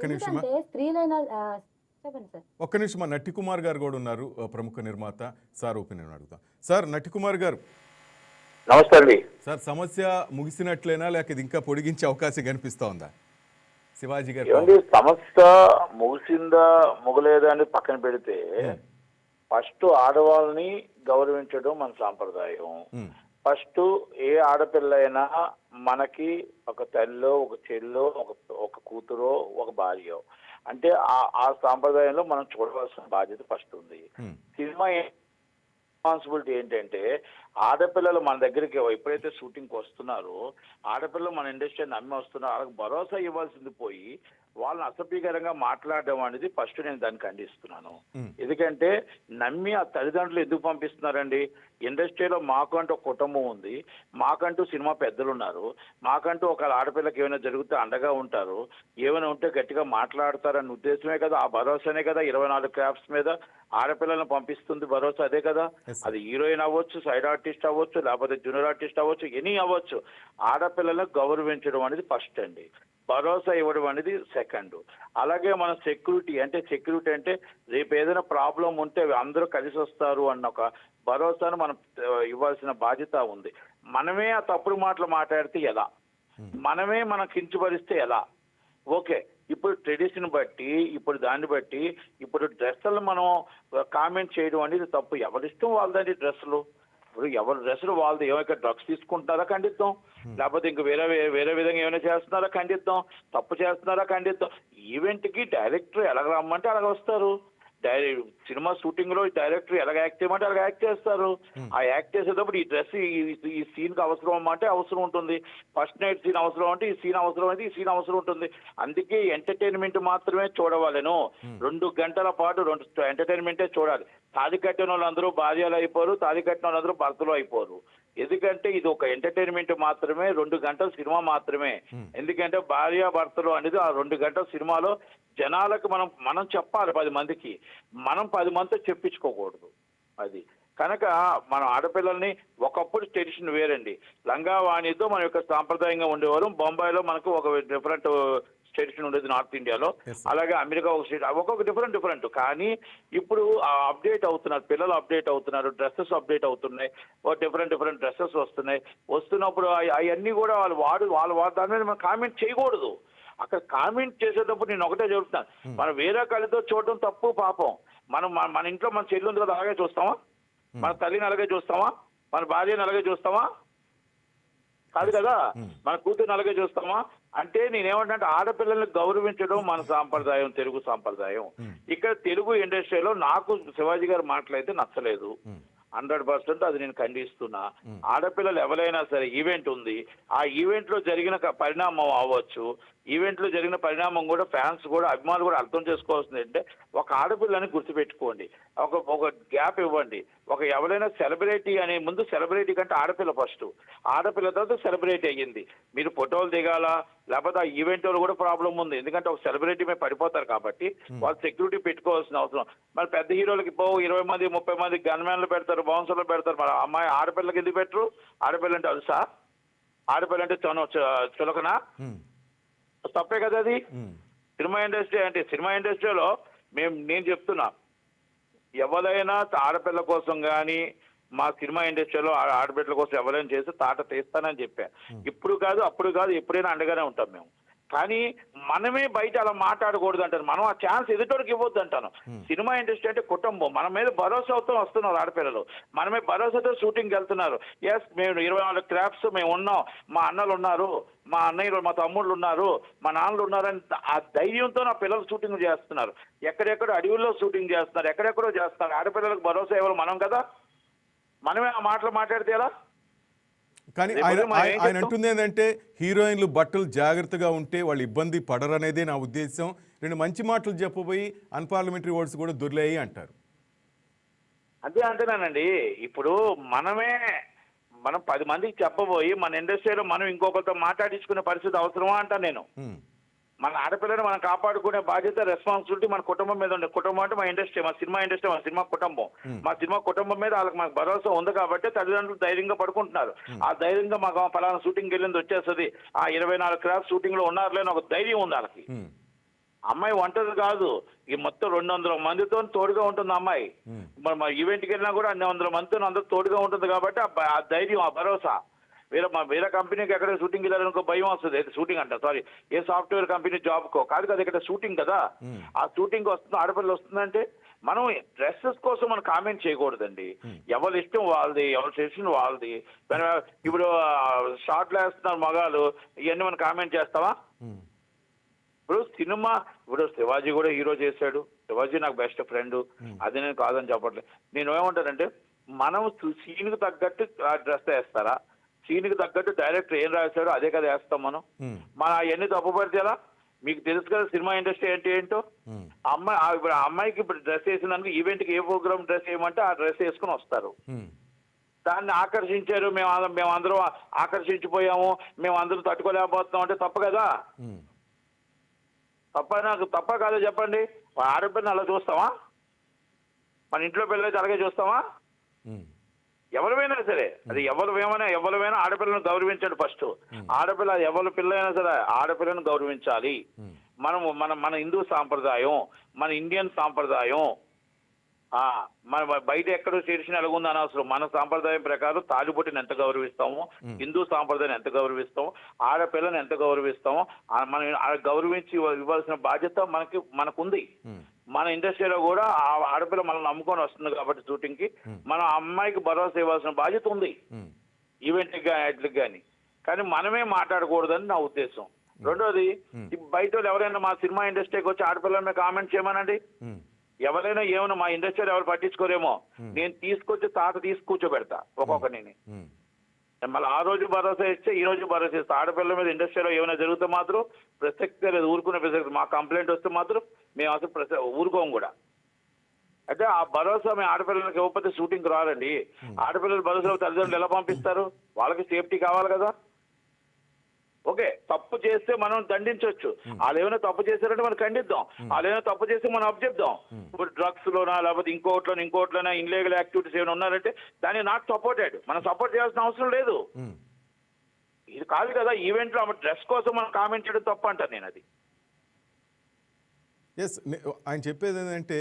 ఎందుకంటే స్త్రీలైన చెప్పండి సార్. ఒక్క నిమిషం, నటి కుమార్ గారు కూడా ఉన్నారు, ప్రముఖ నిర్మాత. సార్ ఒపీనియన్ అడుగుతాం. సార్ నటి కుమార్ గారు నమస్తే అండి. సార్ సమస్య ముగిసినట్లేనా, లేక ఇది ఇంకా పొడిగించే అవకాశం కనిపిస్తా ఉందా? శివాజీ గారు ఏమండి, సమస్య ముగిసిందా ముగలేదా అని పక్కన పెడితే ఫస్ట్ ఆడవాళ్ళని గౌరవించడం మన సాంప్రదాయం. ఫస్ట్ ఏ ఆడపిల్ల అయినా మనకి ఒక తల్లిలో, ఒక చెల్లో, ఒక కూతురో, ఒక భార్యో, అంటే ఆ సాంప్రదాయంలో మనం చూడవలసిన బాధ్యత ఫస్ట్ ఉంది. సినిమా రెస్పాన్సిబిలిటీ ఏంటంటే ఆడపిల్లలు మన దగ్గరికి ఎప్పుడైతే షూటింగ్కి వస్తున్నారో, ఆడపిల్లలు మన ఇండస్ట్రీ నమ్మి వస్తున్నారో వాళ్ళకి భరోసా ఇవ్వాల్సింది పోయి వాళ్ళని అసభ్యకరంగా మాట్లాడడం అనేది ఫస్ట్ నేను దాన్ని ఖండిస్తున్నాను. ఎందుకంటే నమ్మి ఆ తల్లిదండ్రులు ఎందుకు పంపిస్తున్నారండి? ఇండస్ట్రీలో మాకంటూ ఒక కుటుంబం ఉంది, మాకంటూ సినిమా పెద్దలు ఉన్నారు, మాకంటూ ఒక ఆడపిల్లకి ఏమైనా జరిగితే అండగా ఉంటారు, ఏమైనా ఉంటే గట్టిగా మాట్లాడతారన్న ఉద్దేశమే కదా, ఆ భరోసానే కదా 24 క్రాఫ్ట్స్ మీద ఆడపిల్లలను పంపిస్తుంది. భరోసా అదే కదా. అది హీరోయిన్ అవ్వచ్చు, సైడ్ ఆర్టిస్ట్ అవ్వచ్చు, లేకపోతే జూనియర్ ఆర్టిస్ట్ అవ్వచ్చు, ఎనీ అవ్వచ్చు. ఆడపిల్లలను గౌరవించడం అనేది ఫస్ట్ అండి, భరోసా ఇవ్వడం అనేది సెకండ్. అలాగే మన సెక్యూరిటీ అంటే రేపు ఏదైనా ప్రాబ్లం ఉంటే అందరూ కలిసి వస్తారు అన్న ఒక భరోసాను మనం ఇవ్వాల్సిన బాధ్యత ఉంది. మనమే ఆ తప్పుడు మాటలు మాట్లాడితే ఎలా? మనమే మనం కించపరిస్తే ఎలా? ఓకే, ఇప్పుడు ట్రెడిషన్ బట్టి, ఇప్పుడు దాన్ని బట్టి, ఇప్పుడు డ్రెస్సులు మనం కామెంట్ చేయడం అనేది తప్పు. ఎవరిష్టం వాళ్ళదండి డ్రెస్సులు. ఇప్పుడు ఎవరి డ్రెస్సులు వాళ్ళది. ఏమైనా డ్రగ్స్ తీసుకుంటారా? ఖండిద్దాం. లేకపోతే ఇంక వేరే విధంగా ఏమైనా చేస్తున్నారా? ఖండిద్దాం. తప్పు చేస్తున్నారా? ఖండిద్దాం. ఈవెంట్కి డైరెక్టర్ ఎలాగ రమ్మంటే అలాగ వస్తారు. సినిమా షూటింగ్ లో డైరెక్టర్ ఎలాగ యాక్ట్ చేయమంటే అలాగ యాక్ట్ చేస్తారు. ఆ యాక్ట్ చేసేటప్పుడు ఈ డ్రెస్ ఈ సీన్ కి అవసరం అంటే అవసరం ఉంటుంది. ఫస్ట్ నైట్ సీన్ అవసరం అంటే ఈ సీన్ అవసరం అంటే ఈ సీన్ అవసరం ఉంటుంది. అందుకే ఎంటర్టైన్మెంట్ మాత్రమే చూడవాలను. 2 గంటల పాటు ఎంటర్టైన్మెంటే చూడాలి. తాళి కట్టిన వాళ్ళందరూ భార్యలు అయిపోరు, తాళి కట్టిన వాళ్ళందరూ భర్తలు అయిపోరు. ఎందుకంటే ఇది ఒక ఎంటర్టైన్మెంట్ మాత్రమే, 2 గంటల సినిమా మాత్రమే. ఎందుకంటే భార్య భర్తలు అనేది ఆ 2 గంటల సినిమాలో జనాలకు మనం చెప్పాలి 10 మందికి. మనం 10 మందితో చెప్పించుకోకూడదు. అది కనుక మనం ఆడపిల్లల్ని ఒకప్పుడు ట్రెడిషన్ వేరండి. లంగా వాణితో మన యొక్క సాంప్రదాయంగా ఉండేవారు. బొంబాయిలో మనకు ఒక డిఫరెంట్ స్టేట్స్ ఉండేది నార్త్ ఇండియాలో, Yes, sir. అలాగే అమెరికా ఒక స్టేట్, ఒక్కొక్క డిఫరెంట్. కానీ ఇప్పుడు అప్డేట్ అవుతున్నారు, పిల్లలు అప్డేట్ అవుతున్నారు, డ్రెస్సెస్ అప్డేట్ అవుతున్నాయి, డిఫరెంట్ డ్రెస్సెస్ వస్తున్నప్పుడు అవన్నీ కూడా వాళ్ళ దాని మీద మనం కామెంట్ చేయకూడదు. అక్కడ కామెంట్ చేసేటప్పుడు నేను ఒకటే చెబుతున్నాను, మనం వేరే కళ్ళతో చూడటం తప్పు పాపం. మనం మన ఇంట్లో మన చెల్లి ఉంది కదా, అలాగే చూస్తామా? మన తల్లిని అలాగే చూస్తామా? మన భార్యని అలాగే చూస్తామా? కాదు కదా. మన కూతురుని అలాగే చూస్తామా? అంటే నేనేమంటే ఆడపిల్లల్ని గౌరవించడం మన సాంప్రదాయం, తెలుగు సాంప్రదాయం. ఇక్కడ తెలుగు ఇండస్ట్రీలో నాకు శివాజీ గారు మాటలైతే నచ్చలేదు. 100% అది నేను ఖండిస్తున్నా. ఆడపిల్లలు ఎవరైనా సరే, ఈవెంట్ ఉంది, ఆ ఈవెంట్ లో జరిగిన పరిణామం అవ్వచ్చు, ఈవెంట్ లో జరిగిన పరిణామం కూడా ఫ్యాన్స్ కూడా అభిమానులు కూడా అర్థం చేసుకోవాల్సింది అంటే, ఒక ఆడపిల్లని గుర్తుపెట్టుకోండి, ఒక గ్యాప్ ఇవ్వండి. ఎవరైనా సెలబ్రిటీ అనే ముందు సెలబ్రిటీ కంటే ఆడపిల్ల ఫస్ట్, ఆడపిల్ల తర్వాత సెలబ్రిటీ అయ్యింది. మీరు ఫోటోలు దిగాల, లేకపోతే ఆ ఈవెంట్ లో కూడా ప్రాబ్లం ఉంది, ఎందుకంటే ఒక సెలబ్రిటీ మీద పడిపోతారు కాబట్టి వాళ్ళు సెక్యూరిటీ పెట్టుకోవాల్సిన అవసరం. మరి పెద్ద హీరోలకి 20 మంది 30 మంది గన్మ్యాన్లు పెడతారు, బౌన్సర్లు పెడతారు, మరి అమ్మాయి ఆడపిల్లకి ఎందుకు పెట్టరు? ఆడపిల్ల అంటే అలుసా? ఆడపిల్ల అంటే చులకనా? తప్పే కదా అది. సినిమా ఇండస్ట్రీలో నేను చెప్తున్నా, ఎవరైనా ఆడపిల్ల కోసం కానీ మా సినిమా ఇండస్ట్రీలో ఆడపిల్లల కోసం ఎవరైనా చేస్తే తాట తీస్తానని చెప్పా. ఇప్పుడు కాదు, అప్పుడు కాదు, ఎప్పుడైనా అండగానే ఉంటాం మేము. కానీ మనమే బయట అలా మాట్లాడకూడదు అంటాను, మనం ఆ ఛాన్స్ ఎదుటోడికి ఇవ్వద్దు అంటాను. సినిమా ఇండస్ట్రీ అంటే కుటుంబం, మన మీద భరోసాతో వస్తున్నారు ఆడపిల్లలు, మనమే భరోసాతో షూటింగ్కి వెళ్తున్నారు. ఎస్, మేము 24 క్రాఫ్ట్స్ మేము ఉన్నాం, మా అన్నలు ఉన్నారు, మా అన్నయ్యలు, మా తమ్ముళ్ళు ఉన్నారు, మా నాన్నలు ఉన్నారని ఆ ధైర్యంతో నా పిల్లలు షూటింగ్ చేస్తున్నారు. ఎక్కడెక్కడో అడవుల్లో షూటింగ్ చేస్తున్నారు, ఎక్కడెక్కడో చేస్తున్నారు. ఆడపిల్లలకు భరోసా ఎవరు? మనం కదా. మనమే ఆ మాటలు మాట్లాడితే ఎలా? కానీ ఆయన అంటుంది ఏంటంటే, హీరోయిన్లు బట్టలు జాగ్రత్తగా ఉంటే వాళ్ళు ఇబ్బంది పడరు అనేదే నా ఉద్దేశం. 2 మంచి మాటలు చెప్పబోయి అన్పార్లమెంటరీ వర్డ్స్ కూడా దొర్లేయి అంటారు. అదే అంటున్నానండి, ఇప్పుడు మనం 10 మందికి చెప్పబోయి మన ఇండస్ట్రీలో మనం ఇంకొకరితో మాట్లాడించుకునే పరిస్థితి అవసరమా అంటాను నేను. మన ఆడపిల్లని మనం కాపాడుకునే బాధ్యత, రెస్పాన్సిబిలిటీ మన కుటుంబం మీద ఉంది. కుటుంబం అంటే మా ఇండస్ట్రీ, మా సినిమా ఇండస్ట్రీ, మా సినిమా కుటుంబం. మా సినిమా కుటుంబం మీద వాళ్ళకి మాకు భరోసా ఉంది కాబట్టి తల్లిదండ్రులు ధైర్యంగా పడుకుంటున్నారు. ఆ ధైర్యంగా మాకు పలానా షూటింగ్ వెళ్ళింది వచ్చేస్తుంది, ఆ 24 క్రాఫ్ట్ షూటింగ్ లో ఉన్నారు లేని ఒక ధైర్యం ఉంది వాళ్ళకి. అమ్మాయి ఒంటరి కాదు, ఈ మొత్తం 200 మందితో తోడుగా ఉంటుంది అమ్మాయి. మన ఈవెంట్కి వెళ్ళినా కూడా 200 మందితో అందరూ తోడుగా ఉంటుంది కాబట్టి ఆ ధైర్యం, ఆ భరోసా. వేరే కంపెనీకి ఎక్కడ షూటింగ్ వెళ్ళారనుకో భయం వస్తుంది. షూటింగ్ అంట, సారీ, ఏ సాఫ్ట్వేర్ కంపెనీ జాబ్కో కాదు కదా, ఇక్కడ షూటింగ్ కదా. ఆ షూటింగ్ వస్తుంది, ఆడపిల్ల వస్తుందంటే మనం డ్రెస్సెస్ కోసం మనం కామెంట్ చేయకూడదండి. ఎవరి ఇష్టం వాళ్ళది, ఎవరి సెషన్ వాళ్ళది. ఇప్పుడు షార్ట్లు వేస్తున్నారు మగాళ్ళు, ఇవన్నీ మనం కామెంట్ చేస్తావా? ఇప్పుడు శివాజీ కూడా హీరో చేశాడు, శివాజీ నాకు బెస్ట్ ఫ్రెండ్, అది నేను కాదని చెప్పట్లేదు. నేను ఏమంటానంటే, మనం సీన్కి తగ్గట్టు డ్రెస్ వేస్తారా? సీన్కి తగ్గట్టు డైరెక్టర్ ఏం రాశాడో అదే కదా వేస్తాం మనం. అవన్నీ తప్పుపడితే ఎలా? మీకు తెలుసు కదా సినిమా ఇండస్ట్రీ అంటే ఏంటో. ఇప్పుడు అమ్మాయికి ఇప్పుడు డ్రెస్ వేసినందుకు ఈవెంట్కి ఏ ప్రోగ్రామ్ డ్రెస్ వేయమంటే ఆ డ్రెస్ వేసుకుని వస్తారు. దాన్ని ఆకర్షించారు, మేమందరం ఆకర్షించిపోయాము, మేమందరం తట్టుకోలేకపోతున్నాం అంటే తప్పు కదా. తప్ప కాదో చెప్పండి. ఆడపిల్లని అలా చూస్తామా? మన ఇంట్లో పిల్లలైతే అలాగే చూస్తామా? ఎవరివైనా సరే, అది ఎవరివైనా ఆడపిల్లను గౌరవించండి ఫస్ట్. ఆడపిల్ల ఎవరి పిల్ల అయినా సరే ఆడపిల్లను గౌరవించాలి. మన హిందూ సాంప్రదాయం, మన ఇండియన్ సాంప్రదాయం. మన బయట ఎక్కడో చేసిన ఎలాగుంది అనవసరం. మన సాంప్రదాయం ప్రకారం తాలిబొట్టిని ఎంత గౌరవిస్తామో, హిందూ సాంప్రదాయాన్ని ఎంత గౌరవిస్తామో, ఆడపిల్లని ఎంత గౌరవిస్తామో మనం గౌరవించి ఇవ్వాల్సిన బాధ్యత మనకుంది. మన ఇండస్ట్రీలో కూడా ఆ ఆడపిల్ల మనల్ని నమ్ముకొని వస్తుంది కాబట్టి షూటింగ్ కి మనం అమ్మాయికి భరోసా ఇవ్వాల్సిన బాధ్యత ఉంది, ఈవెంట్కి కానీ వాటికి కానీ. కానీ మనమే మాట్లాడకూడదని నా ఉద్దేశం. రెండోది, బయట ఎవరైనా మా సినిమా ఇండస్ట్రీకి వచ్చి ఆడపిల్లల మీద కామెంట్ చేయమనండి. ఎవరైనా ఏమైనా మా ఇండస్ట్రీలో ఎవరు పట్టించుకోరేమో, నేను తీసి కూర్చోబెడతా ఒక్కొక్కరిని. మళ్ళీ ఆ రోజు భరోసా ఇస్తే ఈ రోజు భరోసా ఇస్తే ఆడపిల్లల మీద ఇండస్ట్రీలో ఏమైనా జరిగితే మాత్రం ప్రసక్తే లేదు, ఊరుకునే ప్రసక్తి. మా కంప్లైంట్ వస్తే మాత్రం మేము అసలు ఊరుకోము కూడా. అయితే ఆ భరోసా మేము ఆడపిల్లలకి ఇవ్వకపోతే షూటింగ్కి రారండి. ఆడపిల్లల భరోసా తల్లిదండ్రులు ఎలా పంపిస్తారు? వాళ్ళకి సేఫ్టీ కావాలి కదా. ఓకే, తప్పు చేస్తే మనం దండించవచ్చు. వాళ్ళు ఏమైనా తప్పు చేశారంటే మనం ఖండిద్దాం, వాళ్ళు ఏమైనా తప్పు చేస్తే మనం అప్ చెప్దాం. ఇప్పుడు డ్రగ్స్ లోనా లేకపోతే ఇంకోట్లోనా ఇన్లీగల్ యాక్టివిటీస్ ఏమైనా ఉన్నారంటే దాన్ని నాట్ సపోర్టెడ్, మనం సపోర్ట్ చేయాల్సిన అవసరం లేదు. ఇది కాదు కదా ఈవెంట్లో డ్రెస్ కోసం మనం కామెంట్ చేయడం తప్పు అంటాను నేను. అది ఎస్ ఆయన చెప్పేది ఏంటంటే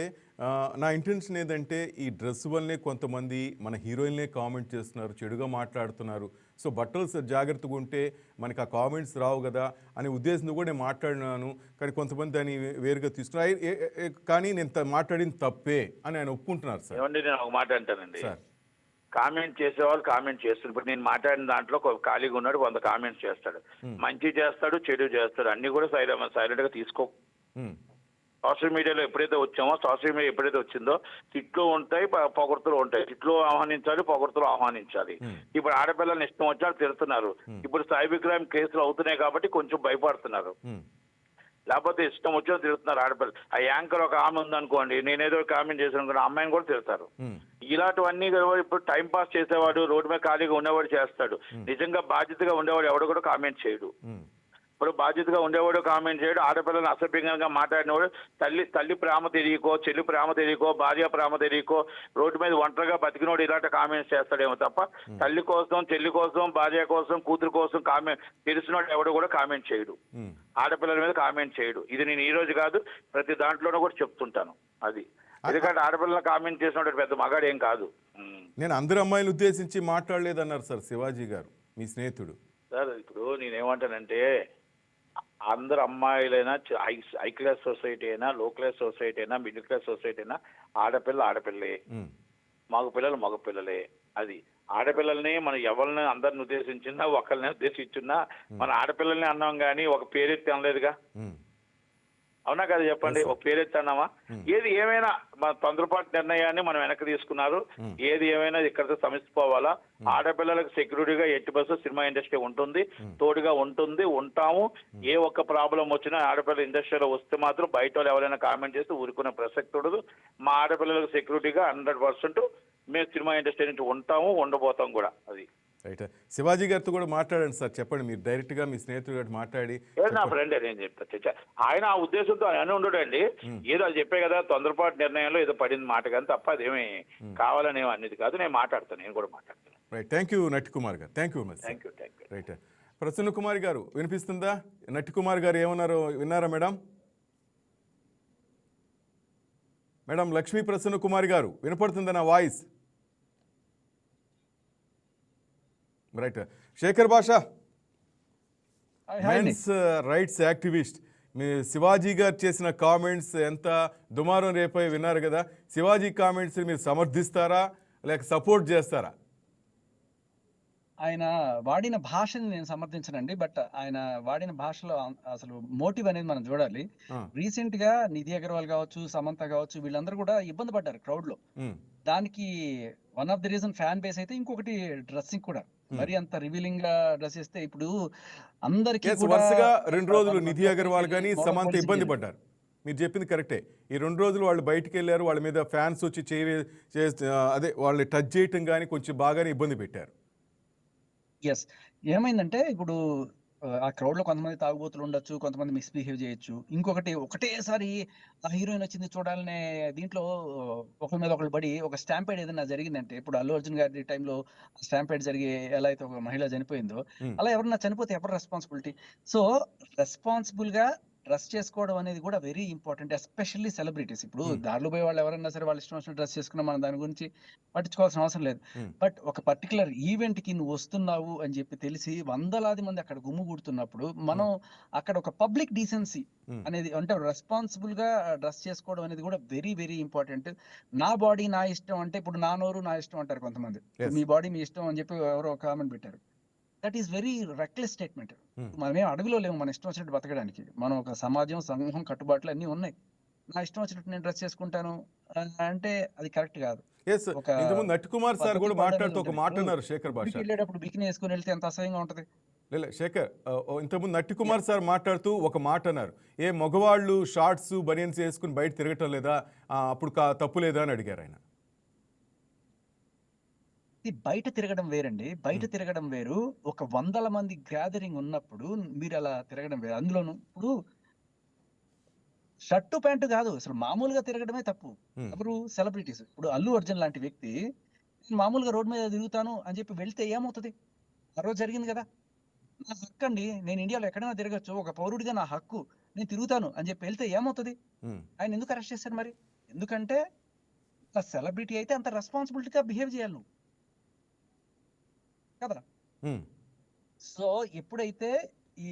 నా ఇంటెన్షన్ ఏంటంటే ఈ డ్రెస్ వల్లనే కొంతమంది మన హీరోయిన్లే కామెంట్ చేస్తున్నారు, చెడుగా మాట్లాడుతున్నారు. సో బట్టలు జాగ్రత్తగా ఉంటే మనకి ఆ కామెంట్స్ రావు కదా అనే ఉద్దేశంతో కూడా నేను మాట్లాడినాను. కానీ కొంతమంది దాన్ని వేరుగా తీసుకున్నారు. కానీ నేను మాట్లాడింది తప్పే అని ఆయన ఒప్పుకుంటున్నారు సార్. ఏమండి నేను ఒక మాట అంటానండి, సార్ కామెంట్ చేసేవాళ్ళు కామెంట్ చేస్తారు. ఇప్పుడు నేను మాట్లాడిన దాంట్లో ఖాళీగా ఉన్నాడు, కొంత కామెంట్స్ చేస్తాడు, మంచి చేస్తాడు, చెడు చేస్తాడు, అన్ని కూడా సైలెంట్ గా తీసుకో. సోషల్ మీడియాలో ఎప్పుడైతే వచ్చామో, సోషల్ మీడియా ఎప్పుడైతే వచ్చిందో తిట్లు ఉంటాయి, పొగడ్తలు ఉంటాయి. తిట్లు ఆహ్వానించాలి, పొగడ్తలు ఆహ్వానించాలి. ఇప్పుడు ఆడపిల్లల్ని ఇష్టం వచ్చారు తిడుతున్నారు. ఇప్పుడు సైబర్ క్రైమ్ కేసులు అవుతున్నాయి కాబట్టి కొంచెం భయపడుతున్నారు. లేకపోతే ఇష్టం వచ్చో తిడుతున్నారు ఆడపిల్లలు. ఆ యాంకర్ ఒక ఆమె ఉందనుకోండి, నేనేదో కామెంట్ చేశాను అనుకోండి, అమ్మాయిని కూడా తిడతారు. ఇలాంటివన్నీ ఇప్పుడు టైం పాస్ చేసేవాడు, రోడ్డు మీద ఖాళీగా ఉండేవాడు చేస్తాడు. నిజంగా బాధ్యతగా ఉండేవాడు ఎవడు కూడా కామెంట్ చేయడు. ఇప్పుడు బాధ్యతగా ఉండేవాడు కామెంట్ చేయడు. ఆడపిల్లలను అసభ్యంగా మాట్లాడినవాడు తల్లి ప్రేమ తెలియకో, చెల్లి ప్రేమ తెలియకో, భార్య ప్రేమ తెలియకో రోడ్డు మీద ఒంటరిగా బతికినోడు ఇలాంటి కామెంట్స్ చేస్తాడేమో తప్ప తల్లి కోసం, చెల్లి కోసం, భార్య కోసం, కూతురు కోసం కామెంట్ తెలిసినోడు ఎవడు కూడా కామెంట్ చేయడు. ఆడపిల్లల మీద కామెంట్ చేయడు. ఇది నేను ఈ రోజు కాదు, ప్రతి దాంట్లోనూ కూడా చెప్తుంటాను. అది ఎందుకంటే ఆడపిల్లలు కామెంట్ చేసినట్టు పెద్ద మగాడు ఏం కాదు. నేను అందరు అమ్మాయిలు ఉద్దేశించి మాట్లాడలేదన్నారు సార్ శివాజీ గారు, మీ స్నేహితుడు. సార్ ఇప్పుడు నేనేమంటానంటే, అందరు అమ్మాయిలైనా హై క్లాస్ సొసైటీ అయినా, లో క్లాస్ సొసైటీ అయినా, మిడిల్ క్లాస్ సొసైటీ అయినా ఆడపిల్లలే, మగ పిల్లలే. అది ఆడపిల్లల్ని మనం ఎవరిని అందరిని ఉద్దేశించినా, ఒకరిని ఉద్దేశించినా మన ఆడపిల్లల్ని అన్నాం కానీ ఒక పేరెత్తి అనలేదుగా. అవునా కదా చెప్పండి, ఒక పేరెత్తి అన్నామా? ఏది ఏమైనా మన తొందరపాటు నిర్ణయాన్ని మనం వెనక్కి తీసుకున్నారు. ఏది ఏమైనా ఇక్కడితో సమిసిపోవాలా. ఆడపిల్లలకు సెక్యూరిటీగా 80% సినిమా ఇండస్ట్రీ ఉంటుంది, తోడుగా ఉంటుంది, ఉంటాము. ఏ ఒక్క ప్రాబ్లం వచ్చినా ఆడపిల్లల ఇండస్ట్రీలో వస్తే మాత్రం బయట వాళ్ళు ఎవరైనా కామెంట్ చేస్తే ఊరుకునే ప్రసక్తి ఉండదు. మా ఆడపిల్లలకు సెక్యూరిటీగా 100% మేము సినిమా ఇండస్ట్రీ నుంచి ఉంటాము, ఉండబోతాం కూడా. అది రైట్. శివాజీ గారితో కూడా మాట్లాడండి సార్, చెప్పండి మీరు డైరెక్ట్గా మీ స్నేహితుడు గారు మాట్లాడి. నా ఫ్రెండ్ నేను చెప్తా, ఆయన ఆ ఉద్దేశంతో ఆయన ఉండడండి. ఏదో అది చెప్పే కదా, తొందరపాటు నిర్ణయంలో ఏదో పడింది మాట కానీ తప్ప అదేమి కావాలని అనేది కాదు. నేను మాట్లాడతాను, నేను కూడా మాట్లాడతాను. రైట్, థ్యాంక్ యూ నటి కుమార్ గారు. Thank you. Right, Prasanna Kumar గారు వినిపిస్తుందా? నటి కుమార్ గారు ఏమన్నారో విన్నారా మేడం? మేడం లక్ష్మీ ప్రసన్న కుమార్ గారు వినపడుతుందా నా వాయిస్? రైట్. శేఖర్ భాషా, మెన్స్ రైట్స్ యాక్టివిస్ట్, మీ శివాజీ గారు చేసిన కామెంట్స్ ఎంత దుమారం రేపై విన్నారు కదా. శివాజీ కామెంట్స్ మీరు సమర్థిస్తారా లేక సపోర్ట్ చేస్తారా? ఆయన వాడిన భాషని నేను సమర్థించనండి, బట్ ఆయన వాడిన భాషలో అసలు మోటివ్ అనేది మనం చూడాలి. రీసెంట్ గా నిధి అగర్వాల్ కావచ్చు, సమంత కావచ్చు, వీళ్ళందరూ కూడా ఇబ్బంది పడ్డారు క్రౌడ్ లో. దానికి one of the reason fan base అయితే, ఇంకొకటి డ్రెస్సింగ్ కూడా మరి అంత రివీలింగ్ గా డ్రెస్ చేస్తే ఇప్పుడు అందరికి వరుసగా 2 రోజులు నిధి అగర్వాల్ కానీ సమంత ఇబ్బంది పడ్డారు. మీరు చెప్పింది కరెక్టే. ఈ 2 రోజులు వాళ్ళు బయటికి వెళ్ళారు, వాళ్ళ మీద ఫ్యాన్స్ వచ్చి అదే వాళ్ళు టచ్ చేయటం కానీ కొంచెం బాగానే ఇబ్బంది పెట్టారు. ఎస్, ఏమైందంటే ఇప్పుడు ఆ క్రౌడ్ లో కొంతమంది తాగుబోతులు ఉండొచ్చు, కొంతమంది మిస్బిహేవ్ చేయొచ్చు. ఇంకొకటి ఒకటేసారి ఆ హీరోయిన్ వచ్చింది చూడాలనే దీంట్లో ఒకరి మీద ఒకళ్ళు పడి ఒక స్టాంపేడ్ ఏదైనా జరిగిందంటే, ఇప్పుడు అల్లు అర్జున్ గారి టైంలో స్టాంపేడ్ జరిగి ఎలా అయితే ఒక మహిళ చనిపోయిందో, అలా ఎవరన్నా చనిపోతే ఎవరు రెస్పాన్సిబిలిటీ? సో రెస్పాన్సిబుల్ గా డ్రెస్ చేసుకోవడం అనేది కూడా వెరీ ఇంపార్టెంట్, ఎస్పెషల్లీ సెలబ్రిటీస్. ఇప్పుడు దారిలో పోయే వాళ్ళు ఎవరైనా సరే వాళ్ళ ఇష్టం వచ్చిన డ్రెస్ చేసుకున్నా మనం దాని గురించి పట్టించుకోవాల్సిన అవసరం లేదు. బట్ ఒక పర్టికులర్ ఈవెంట్ కి నువ్వు వస్తున్నావు అని చెప్పి తెలిసి వందలాది మంది అక్కడ గుమ్ముగూడుతున్నప్పుడు మనం అక్కడ ఒక పబ్లిక్ డీసెన్సీ అనేది, అంటే రెస్పాన్సిబుల్ గా డ్రెస్ చేసుకోవడం అనేది కూడా వెరీ వెరీ ఇంపార్టెంట్. నా బాడీ నా ఇష్టం అంటే, ఇప్పుడు నా నోరు నా ఇష్టం అంటారు కొంతమంది, మీ బాడీ మీ ఇష్టం అని చెప్పి ఎవరో కామెంట్ పెట్టారు. That is very reckless statement. మనమేం అడవిలో లేము మన ఇష్టం వచ్చినట్టు బతకడానికి. మనం ఒక సమాజం, సంఘం, కట్టుబాట్లు అన్ని ఉన్నాయి. నా ఇష్టం వచ్చినట్టు నేను డ్రెస్ చేసుకుంటాను అంటే అది కరెక్ట్ కాదు. నటి కుమార్ సార్ కూడా మాట్లాడుతూ ఒక మాట అన్నారు, శేఖర్ భాష వెళ్ళేటప్పుడు బికిని వేసుకుని వెళ్తే ఎంత అసహ్యంగా ఉంటది. శేఖర్, ఇంతకుముందు నటి కుమార్ సార్ మాట్లాడుతూ ఒక మాట అన్నారు, ఏ మగవాళ్ళు షార్ట్స్ బనియన్స్ వేసుకుని బయట తిరగటం లేదా, అప్పుడు తప్పు లేదా అని అడిగారు ఆయన. బయట తిరగడం వేరండి, బయట తిరగడం వేరు. ఒక 100 మంది గ్యాదరింగ్ ఉన్నప్పుడు మీరు అలా తిరగడం వేరు. అందులోను ఇప్పుడు షర్టు ప్యాంటు కాదు, అసలు మామూలుగా తిరగడమే తప్పు. ఎవరు? సెలబ్రిటీస్. ఇప్పుడు అల్లు అర్జున్ లాంటి వ్యక్తి నేను మామూలుగా రోడ్ మీద తిరుగుతాను అని చెప్పి వెళ్తే ఏమవుతుంది? ఆ రోజు జరిగింది కదా. నా హక్కు అండి, నేను ఇండియాలో ఎక్కడైనా తిరగచ్చు, ఒక పౌరుడిగా నా హక్కు. నేను తిరుగుతాను అని చెప్పి వెళ్తే ఏమవుతుంది? ఉమ్, ఆయన ఎందుకు అరెస్ట్ చేశారు మరి? ఎందుకంటే సెలబ్రిటీ అయితే అంత రెస్పాన్సిబిలిటీగా బిహేవ్ చేయాలి నువ్వు కదా. ఉమ్, సో ఎప్పుడైతే ఈ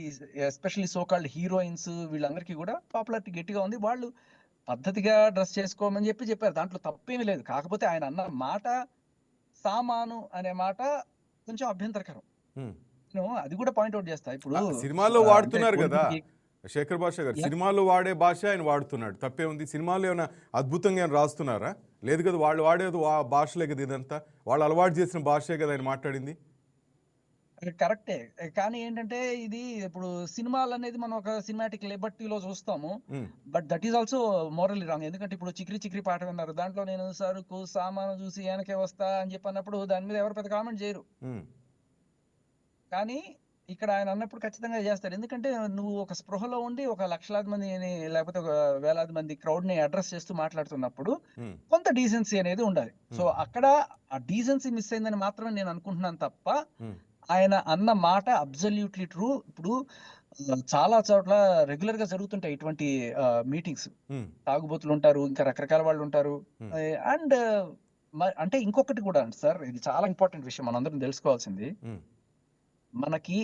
ఎస్పెషల్లీ సోకాల్డ్ హీరోయిన్స్ వీళ్ళందరికీ కూడా పాపులారిటీ గట్టిగా ఉంది, వాళ్ళు పద్ధతిగా డ్రెస్ చేసుకోమని చెప్పారు, దాంట్లో తప్పేమీ లేదు. కాకపోతే ఆయన అన్న మాట సామాను అనే మాట కొంచెం అభ్యంతరకరం. ఉమ్. నేను అది కూడా పాయింట్అవుట్ చేస్తా. ఇప్పుడు సినిమాల్లో అంటే వాడుతున్నారు కదా కొడుకుకి- శేఖర్ భాష గారు, Yeah. సినిమాల్లో వాడే భాష ఆయన వాడుతున్నాడు, తప్పే ఉంది. సినిమాల్లో ఏమైనా అద్భుతంగా ఏమైనా రాస్తున్నారా? లేదు కదా, వాళ్ళు వాడేది భాషలే కదా, ఇదంతా వాళ్ళు అలవాటు చేసిన భాషే కదా ఆయన మాట్లాడింది. కరెక్టే, కానీ ఏంటంటే ఇది ఇప్పుడు సినిమాలు అనేది మనం ఒక సినిమాటిక్ లిబర్టీలో చూస్తాము, um, but that is also morally wrong. ఎందుకంటే ఇప్పుడు చిక్రి చిక్రి పాట విన్నారు, దాంట్లో నేను సరుకు సామాను చూసి వెనకే వస్తా అని చెప్పన్నప్పుడు దాని మీద ఎవరు పెద్ద కామెంట్ చేయరు. ఉమ్, కానీ ఇక్కడ ఆయన అన్నప్పుడు ఖచ్చితంగా చేస్తారు, ఎందుకంటే నువ్వు ఒక స్పృహలో ఉండి ఒక లక్షలాది మందిని లేకపోతే ఒక వేలాది మంది క్రౌడ్ ని అడ్రస్ చేస్తూ మాట్లాడుతున్నప్పుడు ఉమ్, కొంత డీసెన్సీ అనేది ఉండాలి. సో అక్కడ ఆ డీసెన్సీ మిస్ అయిందని మాత్రమే నేను అనుకుంటున్నాను తప్ప ఉమ్, ఆయన అన్న మాట అబ్సల్యూట్లీ ట్రూ. ఇప్పుడు చాలా చోట్ల రెగ్యులర్ గా జరుగుతుంటాయి ఇటువంటి మీటింగ్స్, ఉమ్, తాగుబోతులు ఉంటారు, ఇంకా రకరకాల వాళ్ళు ఉంటారు. Hmm. అండ్ అంటే ఇంకొకటి కూడా సార్, ఇది చాలా ఇంపార్టెంట్ విషయం మనందరం తెలుసుకోవాల్సింది. ఉమ్, మనకి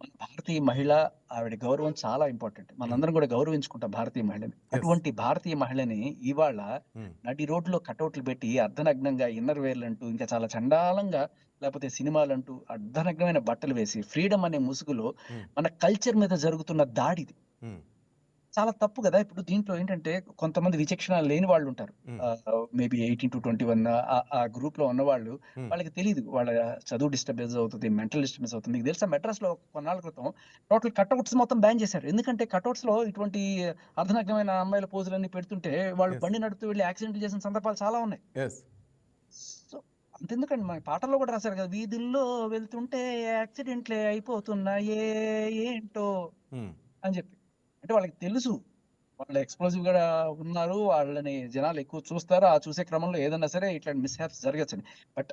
మన భారతీయ మహిళ, ఆవిడ గౌరవం చాలా ఇంపార్టెంట్. మనందరం కూడా గౌరవించుకుంటాం భారతీయ మహిళని. అటువంటి భారతీయ మహిళని ఇవాళ ఉమ్, నడి రోడ్లో కటౌట్లు పెట్టి అర్ధనగ్నంగా ఇన్నర్ వేర్లు అంటూ ఇంకా చాలా చండాలంగా, లేకపోతే సినిమాలంటూ అర్ధనగ్నమైన బట్టలు వేసి ఫ్రీడమ్ అనే ముసుగులో Hmm. మన మన కల్చర్ మీద జరుగుతున్న దాడిది ఉమ్, చాలా తప్పు కదా. ఇప్పుడు దీంట్లో ఏంటంటే కొంతమంది విచక్షణ లేని వాళ్ళు ఉంటారు, ఉమ్, మేబీ 18 to 21 ఆ గ్రూప్ లో ఉన్న వాళ్ళు, Hmm. వాళ్ళకి తెలియదు, వాళ్ళ చదువు డిస్టర్బెన్స్ అవుతుంది, మెంటల్ డిస్టర్బెన్స్ అవుతుంది. మీకు తెలుసా, మెడ్రాస్ లో కొన్నాళ్ళ క్రితం టోటల్ కట్అవుట్స్ మొత్తం బ్యాన్ చేశారు. ఎందుకంటే కట్అవుట్స్ లో ఇటువంటి అర్ధనగ్నమైన అమ్మాయిల పోజులన్నీ పెడుతుంటే వాళ్ళు Yes. బండి నడుపుతూ వెళ్ళి యాక్సిడెంట్ చేసిన సందర్భాలు చాలా ఉన్నాయి. yes. సో అంతెందుకండి, మన పాటల్లో కూడా రాశారు కదా, వీధుల్లో వెళ్తుంటే యాక్సిడెంట్లే అయిపోతున్నాయే ఏంటో ఉమ్, అని చెప్పి. అంటే వాళ్ళకి తెలుసు వాళ్ళు ఎక్స్ప్లోజివ్ గా ఉన్నారు, వాళ్ళని జనాలు ఎక్కువ చూస్తారు, ఆ చూసే క్రమంలో ఏదైనా సరే ఇట్లాంటి మిస్హ్యాప్స్ జరగచ్చని. బట్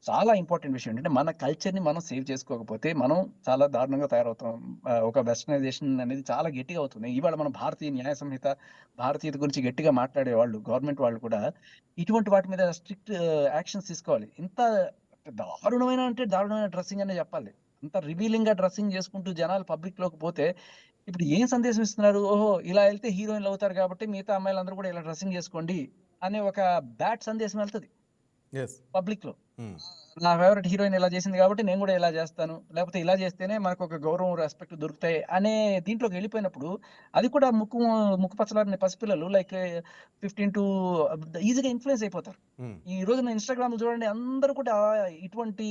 చాలా ఇంపార్టెంట్ విషయం ఏంటంటే మన కల్చర్ ని మనం సేవ్ చేసుకోకపోతే మనం చాలా దారుణంగా తయారవుతాం. ఒక వెస్టర్నైజేషన్ అనేది చాలా గట్టిగా అవుతుంది. ఇవాళ మన భారతీయ న్యాయ సంహిత, భారతీయత గురించి గట్టిగా మాట్లాడే వాళ్ళు, గవర్నమెంట్ వాళ్ళు కూడా ఇటువంటి వాటి మీద స్ట్రిక్ట్ యాక్షన్స్ తీసుకోవాలి. ఇంత దారుణమైన అంటే దారుణమైన డ్రెస్సింగ్ అనే చెప్పాలి. అంత రివీలింగ్ గా డ్రెస్సింగ్ చేసుకుంటూ జనాలు పబ్లిక్ లోకి పోతే ఇప్పుడు ఏం సందేశం ఇస్తున్నారు? ఓహో, ఇలా వెళ్తే హీరోయిన్లు అవుతారు కాబట్టి మిగతా అమ్మాయిలందరూ కూడా ఇలా డ్రెస్సింగ్ చేసుకోండి అనే ఒక బ్యాడ్ సందేశం వెళ్తుంది yes. పబ్లిక్ లో. ఉమ్, నా ఫేవరెట్ హీరోయిన్ ఇలా చేసింది కాబట్టి నేను కూడా ఇలా చేస్తాను, లేకపోతే ఇలా చేస్తేనే మనకు ఒక గౌరవం రెస్పెక్ట్ దొరుకుతాయి అనే దీంట్లోకి వెళ్ళిపోయినప్పుడు, అది కూడా ముక్కు పచ్చలారిన పసిపిల్లలు లైక్ 15 to ఈజీగా ఇన్ఫ్లుయెన్స్ అయిపోతారు. ఉమ్, ఈ రోజు నా ఇన్స్టాగ్రామ్ చూడండి, అందరూ కూడా ఇటువంటి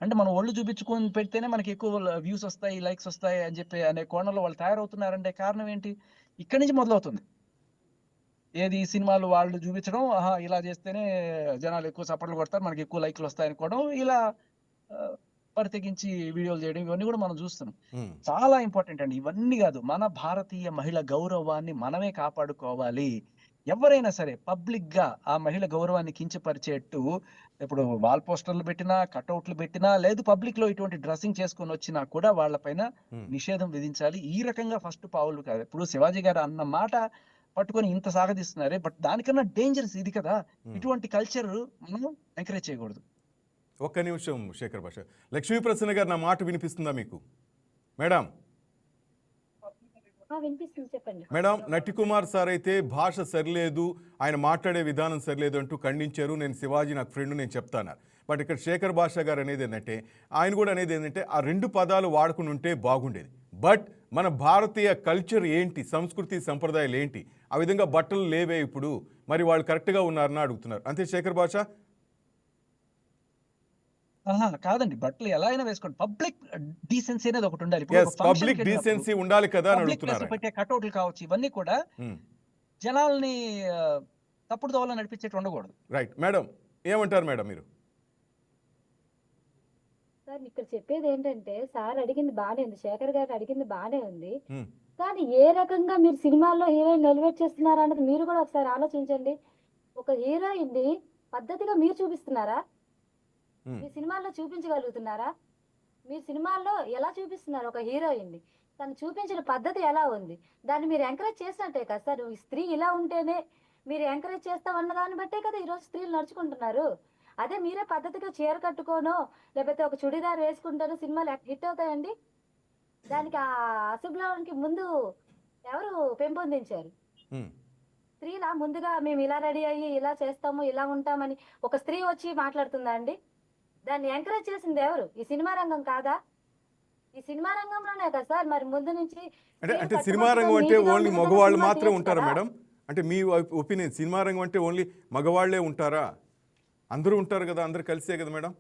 అంటే మనం ఒళ్ళు చూపించుకొని పెడితేనే మనకి ఎక్కువ వ్యూస్ వస్తాయి, లైక్స్ వస్తాయి అని చెప్పి అనే కోణంలో వాళ్ళు తయారవుతున్నారంటే కారణం ఏంటి? ఇక్కడి నుంచి మొదలవుతుంది. ఏది సినిమాలు వాళ్ళు చూపించడం, ఆహా ఇలా చేస్తేనే జనాలు ఎక్కువ చప్పట్లు కొడతారు, మనకి ఎక్కువ లైక్లు వస్తాయి అనుకోవడం, ఇలా పరితెగించి వీడియోలు చేయడం, ఇవన్నీ కూడా మనం చూస్తున్నాం. ఉమ్, చాలా ఇంపార్టెంట్ అండి ఇవన్నీ. కాదు, మన భారతీయ మహిళ గౌరవాన్ని మనమే కాపాడుకోవాలి. ఎవరైనా సరే పబ్లిక్ గా ఆ మహిళ గౌరవాన్ని కించపరిచేట్టు ఇప్పుడు వాల్ పోస్టర్లు పెట్టినా, కట్అవుట్లు పెట్టినా, లేదు పబ్లిక్ లో ఇటువంటి డ్రెస్సింగ్ చేసుకొని వచ్చినా కూడా వాళ్ళపైన ఉమ్, నిషేధం విధించాలి. ఈ రకంగా ఫస్ట్ పావులు కాదు. ఇప్పుడు శివాజీ గారు అన్న మాట పట్టుకొని ఇంత సాగదీస్తున్నారే, బట్ దానికన్నా డేంజరస్ ఇది కదా. ఇటువంటి కల్చర్ మనం ఎంకరేజ్ చేయకూడదు. ఒక్క నిమిషం శేఖర్ భాష. లక్ష్మీ ప్రసన్న గారు, నా మాట వినిపిస్తుందా మీకు? మేడం వినిపిస్తుంది, చెప్పండి. మేడం, నటికుమార్ సార్ అయితే భాష సరిలేదు, ఆయన మాట్లాడే విధానం సరిలేదు అంటూ ఖండించారు. నేను శివాజీ నాకు ఫ్రెండ్, నేను చెప్తాను. బట్ ఇక్కడ శేఖర్ భాష గారు అనేది ఏంటంటే, ఆయన కూడా అనేది ఏంటంటే ఆ రెండు పదాలు వాడుకుని ఉంటే బాగుండేది. బట్ మన భారతీయ కల్చర్ ఏంటి, సంస్కృతి సంప్రదాయాలు ఏంటి, ఆ విధంగా బట్టలు లేవే ఇప్పుడు, మరి వాళ్ళు కరెక్ట్గా ఉన్నారని అడుగుతున్నారు. అంతే శేఖర్ భాష? కాదండి, బట్టలు ఎలా అయినా వేసుకోండి, పబ్లిక్ డీసెన్సీ అనేది ఒకటి ఉండాలి. పబ్లిక్ డీసెన్సీ ఉండాలి కదా అని అడుగుతున్నారు. పెట్టే కటౌట్లు కావచ్చు, ఇవన్నీ కూడా జనాల్ని తప్పుడు దోవలో నడిపించేట్టు ఉండకూడదు. రైట్ మేడం, ఏమంటారు మేడం మీరు? సార్ ఇక్కడ చెప్పేది ఏంటంటే, సార్ అడిగింది బానే ఉంది, శేఖర్ గారు అడిగింది బానే ఉంది, ఉమ్, కానీ ఏ రకంగా మీరు సినిమాల్లో హీరోయిన్ ఎలివేట్ చేస్తున్నారా అన్నది మీరు కూడా ఒకసారి ఆలోచించండి. ఒక హీరోయిన్ ని పద్ధతిగా మీరు చూపిస్తున్నారా? ఉమ్, మీ సినిమాల్లో చూపించగలుగుతున్నారా? మీరు సినిమాల్లో ఎలా చూపిస్తున్నారు ఒక హీరోయిన్ ని? తను చూపించిన పద్ధతి ఎలా ఉంది, దాన్ని మీరు ఎంకరేజ్ చేసినట్టే కదా సార్. ఈ స్త్రీ ఇలా ఉంటేనే మీరు ఎంకరేజ్ చేస్తామన్న దాన్ని బట్టే కదా ఈరోజు స్త్రీలు నడుచుకుంటున్నారు. అదే మీరే పద్ధతిగా చీర కట్టుకోనో లేకపోతే ఒక చుడిదార్ వేసుకుంటానో సినిమాలు హిట్ అవుతాయండి? దానికి ఆ అశుభ్లానికి ముందు ఎవరు పెంపొందించారు? ఉమ్. స్త్రీలా ముందుగా మేము ఇలా రెడీ అయ్యి ఇలా చేస్తాము ఇలా ఉంటామని ఒక స్త్రీ వచ్చి మాట్లాడుతుందా అండి? దాన్ని ఎంకరేజ్ చేసింది ఎవరు? ఈ సినిమా రంగం కాదా? ఈ సినిమా రంగంలోనే కదా సార్ మరి ముందు నుంచి అంటే సినిమా రంగం అంటే ఓన్లీ మగవాళ్ళు మాత్రమే ఉంటారా మేడం? అంటే మీ ఒపీనియన్ సినిమా రంగం అంటే ఓన్లీ మగవాళ్లే ఉంటారా? అందరూ ఉంటారు కదా, అందరు కలిసే కదా మేడం?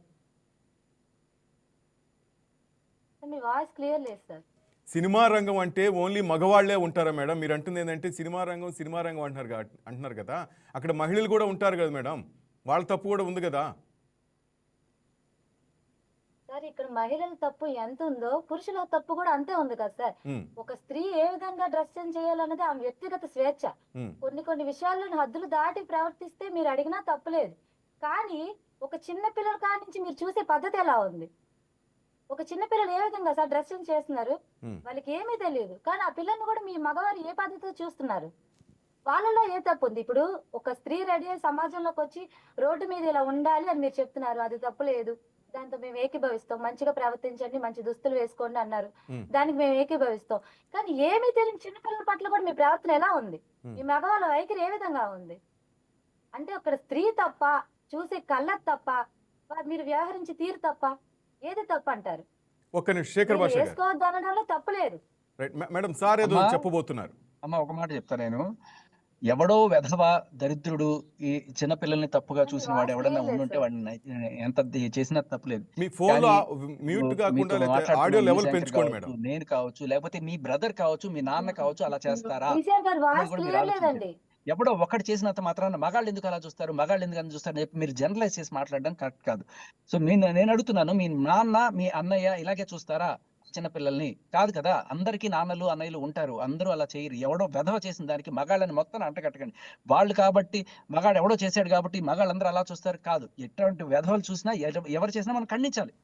మీ వాయిస్ క్లియర్ లేదు సార్. సినిమా రంగం అంటే ఓన్లీ మగవాళ్లే ఉంటారా మేడం? మీరు అంటుంది ఏంటంటే సినిమా రంగం అంటున్నారు కదా, అక్కడ మహిళలు కూడా ఉంటారు కదా మేడం, వాళ్ళ తప్పు కూడా ఉంది కదా. సార్ ఇక్కడ మహిళల తప్పు ఎంత ఉందో పురుషుల తప్పు కూడా అంతే ఉంది కదా సార్. ఒక స్త్రీ ఏ విధంగా డ్రెస్ చేయాలన్నది ఆమె వ్యక్తిగత స్వేచ్ఛ. కొన్ని విషయాల్లో హద్దులు దాటి ప్రవర్తిస్తే మీరు అడిగినా తప్పులేదు. కానీ ఒక చిన్న పిల్లల కాడి నుంచి మీరు చూసే పద్ధతి ఎలా ఉంది? ఒక చిన్న పిల్లలు ఏ విధంగా సార్ డ్రెస్సింగ్ చేస్తున్నారు? వాళ్ళకి ఏమీ తెలియదు. కానీ ఆ పిల్లల్ని కూడా మీ మగవారు ఏ పద్ధతితో చూస్తున్నారు? వాళ్ళలో ఏ తప్పు ఉంది? ఇప్పుడు ఒక స్త్రీ రెడీ అయ్యి సమాజంలోకి వచ్చి రోడ్డు మీద ఇలా ఉండాలి అని మీరు చెప్తున్నారు, అది తప్పు లేదు, దాంతో మేము ఏకీభవిస్తాం. మంచిగా ప్రవర్తించండి, మంచి దుస్తులు వేసుకోండి అన్నారు, దానికి మేము ఏకీభవిస్తాం. కానీ ఏమీ తెలియని చిన్నపిల్లల పట్ల కూడా మీ ప్రవర్తన ఎలా ఉంది? మీ మగవాళ్ళ వైఖరి ఏ విధంగా ఉంది? అంటే అక్కడ స్త్రీ తప్ప, చూసే కళ్ళ తప్ప, మీరు వ్యవహరించి తీరు తప్ప, ఏది తప్పు అంటారు? ఒక్క నిమిషం శేఖర్ భాష గారు. వేసుకోవద్దు అనడంలో తప్పు లేదు. రైట్ మేడం, సార్ ఏదో అమ్మా, చెప్పబోతున్నారు. అమ్మ ఒక మాట చెప్తా నేను. ఎవడో వెధవ దరిద్రుడు ఈ చిన్న పిల్లల్ని తప్పుగా చూసిన వాడు ఎవడన్నా ఉండుంటే వాడిని ఎంత చేసినా తప్పలేదు. మీ ఫోన్ లో కానీ మ్యూట్ మీతో కాకుండా మాట్లాడుతున్న ఆడియో మీ లెవెల్ శంకర్ పెంచుకోండి కావచ్చు, మేడం. నేను కావచ్చు, లేకపోతే మీ బ్రదర్ కావచ్చు, మీ నాన్న కావచ్చు, అలా చేస్తారా విజయ్ గారు అనేది వాయిస్ కూడా మీరు క్లియర్ ఆలోచించండి. లేదండి. ఎవడో ఒకటి చేసినంత మాత్రాన మగాళ్ళు ఎందుకు అలా చూస్తారు, మగాళ్ళు ఎందుకు అలా చూస్తారు అని చెప్పి మీరు జనరలైజ్ చేసి మాట్లాడడం కరెక్ట్ కాదు. సో నేను అడుగుతున్నాను, మీ నాన్న మీ అన్నయ్య ఇలాగే చూస్తారా చిన్నపిల్లల్ని? కాదు కదా. అందరికీ నాన్నలు అన్నయ్యలు ఉంటారు, అందరూ అలా చేయరు. ఎవడో వెధవ చేసిన దానికి మగాళ్ళని మొత్తం అంటకట్టకండి. వాళ్ళు కాబట్టి మగాడు ఎవడో చేశాడు కాబట్టి మగాళ్ళందరూ అలా చూస్తారు కాదు. ఎటువంటి వెధవలు చూసినా ఎవరు చేసినా మనం ఖండించాలి,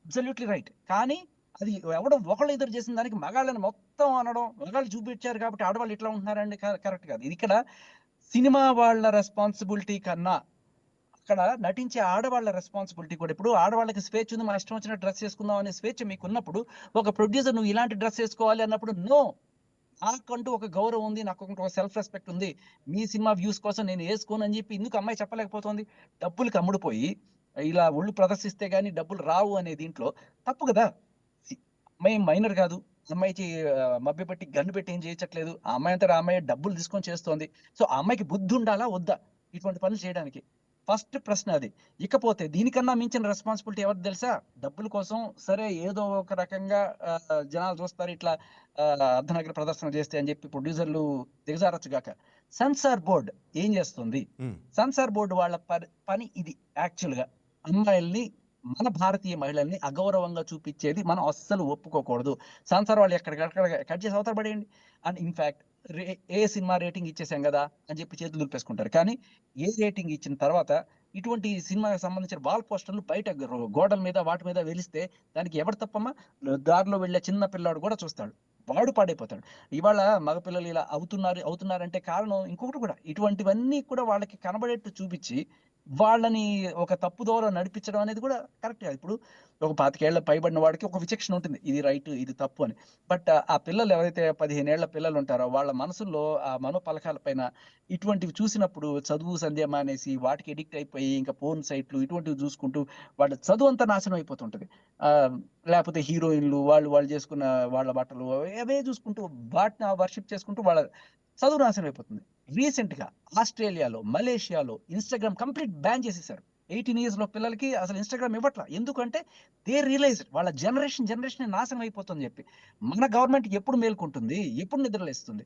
అబ్సల్యూట్లీ రైట్. కానీ అది ఎవడో ఒకళ్ళు ఎదురు చేసిన దానికి మగాళ్ళని మొత్తం అనడం, మగాళ్ళు చూపించారు కాబట్టి ఆడవాళ్ళు ఇట్లా ఉంటున్నారండి, కరెక్ట్ కాదు. ఇది ఇక్కడ సినిమా వాళ్ళ రెస్పాన్సిబిలిటీ కన్నా అక్కడ నటించే ఆడవాళ్ళ రెస్పాన్సిబిలిటీ కూడా. ఇప్పుడు ఆడవాళ్ళకి స్వేచ్ఛ ఉంది, మా ఇష్టం వచ్చిన డ్రెస్ వేసుకుందాం అనే స్వేచ్ఛ మీకు ఉన్నప్పుడు, ఒక ప్రొడ్యూసర్ నువ్వు ఇలాంటి డ్రెస్ వేసుకోవాలి అన్నప్పుడు నో, నాకంటూ ఒక గౌరవం ఉంది, నాకు ఒక సెల్ఫ్ రెస్పెక్ట్ ఉంది, మీ సినిమా వ్యూస్ కోసం నేను వేసుకోను అని చెప్పి ఎందుకు అమ్మాయి చెప్పలేకపోతుంది? డబ్బులకి అమ్ముడుపోయి ఇలా ఒళ్ళు ప్రదర్శిస్తే గానీ డబ్బులు రావు అనే దీంట్లో తప్పు కదా. అమ్మాయి మైనర్ కాదు, అమ్మాయికి మభ్య పెట్టి గన్ను పెట్టి ఏం చేయట్లేదు. ఆ అమ్మాయి అంతా ఆ అమ్మాయి డబ్బులు తీసుకొని చేస్తోంది. సో ఆ అమ్మాయికి బుద్ధి ఉండాలా వద్దా ఇటువంటి పనులు చేయడానికి? ఫస్ట్ ప్రశ్న అది. ఇకపోతే దీనికన్నా మించిన రెస్పాన్సిబిలిటీ ఎవరు తెలుసా? డబ్బుల కోసం సరే ఏదో ఒక రకంగా జనాలు చూస్తారు ఇట్లా అర్ధనగర ప్రదర్శన చేస్తే అని చెప్పి ప్రొడ్యూసర్లు దిగజారచ్చుగాక. సెన్సార్ బోర్డ్ ఏం చేస్తుంది? సెన్సార్ బోర్డు వాళ్ళ పని ఇది. యాక్చువల్ గా అమ్మాయిల్ని, మన భారతీయ మహిళల్ని అగౌరవంగా చూపించేది మనం అస్సలు ఒప్పుకోకూడదు. సెన్సార్ వాళ్ళు ఎక్కడికక్కడ కట్ చేసి అవతల పడేయండి. And in fact A cinema rating ఇచ్చేసాం కదా అని చెప్పి చేతులు దులిపేసుకుంటారు. కానీ ఏ రేటింగ్ ఇచ్చిన తర్వాత ఇటువంటి సినిమాకి సంబంధించిన వాల్ పోస్టర్లు బయట గోడల మీద వాటి మీద వెలిస్తే దానికి ఎవరు తప్పమ్మా? దారిలో వెళ్లే చిన్న పిల్లాడు కూడా చూస్తాడు, వాడు పాడైపోతాడు. ఇవాళ మగపిల్లలు ఇలా అవుతున్నారంటే కారణం ఇంకొకటి కూడా. ఇటువంటివన్నీ కూడా వాళ్ళకి కనబడేట్టు చూపించి వాళ్ళని ఒక తప్పుదోవ నడిపించడం అనేది కూడా కరెక్ట్ కాదు. ఇప్పుడు ఒక 25 ఏళ్ల పైబడిన వాడికి ఒక విచక్షణ ఉంటుంది, ఇది రైట్ ఇది తప్పు అని. బట్ ఆ పిల్లలు ఎవరైతే 15 ఏళ్ల పిల్లలు ఉంటారో వాళ్ళ మనసుల్లో ఆ మనోపలకాల పైన ఇటువంటివి చూసినప్పుడు చదువు సంధ్య మానేసి వాటికి ఎడిక్ట్ అయిపోయి ఇంకా ఫోన్ సైట్లు ఇటువంటివి చూసుకుంటూ వాళ్ళ చదువు అంతా నాశనం అయిపోతుంటది. లేకపోతే హీరోయిన్లు వాళ్ళు చేసుకున్న వాళ్ళ బట్టలు అవే చూసుకుంటూ వాటిని వర్షిప్ చేసుకుంటూ వాళ్ళ చదువు నాశనం అయిపోతుంది. రీసెంట్ గా ఆస్ట్రేలియాలో, మలేషియాలో ఇన్స్టాగ్రామ్ కంప్లీట్ బ్యాన్ చేసేసారు. 18 years లో పిల్లలకి అసలు ఇన్స్టాగ్రామ్ ఇవ్వట్లా. ఎందుకంటే దే రియలైజ్ వాళ్ళ జనరేషన్ నాశనం అయిపోతుందని చెప్పి. మన గవర్నమెంట్ ఎప్పుడు మేల్కొంటుంది, ఎప్పుడు నిద్రలేస్తుంది?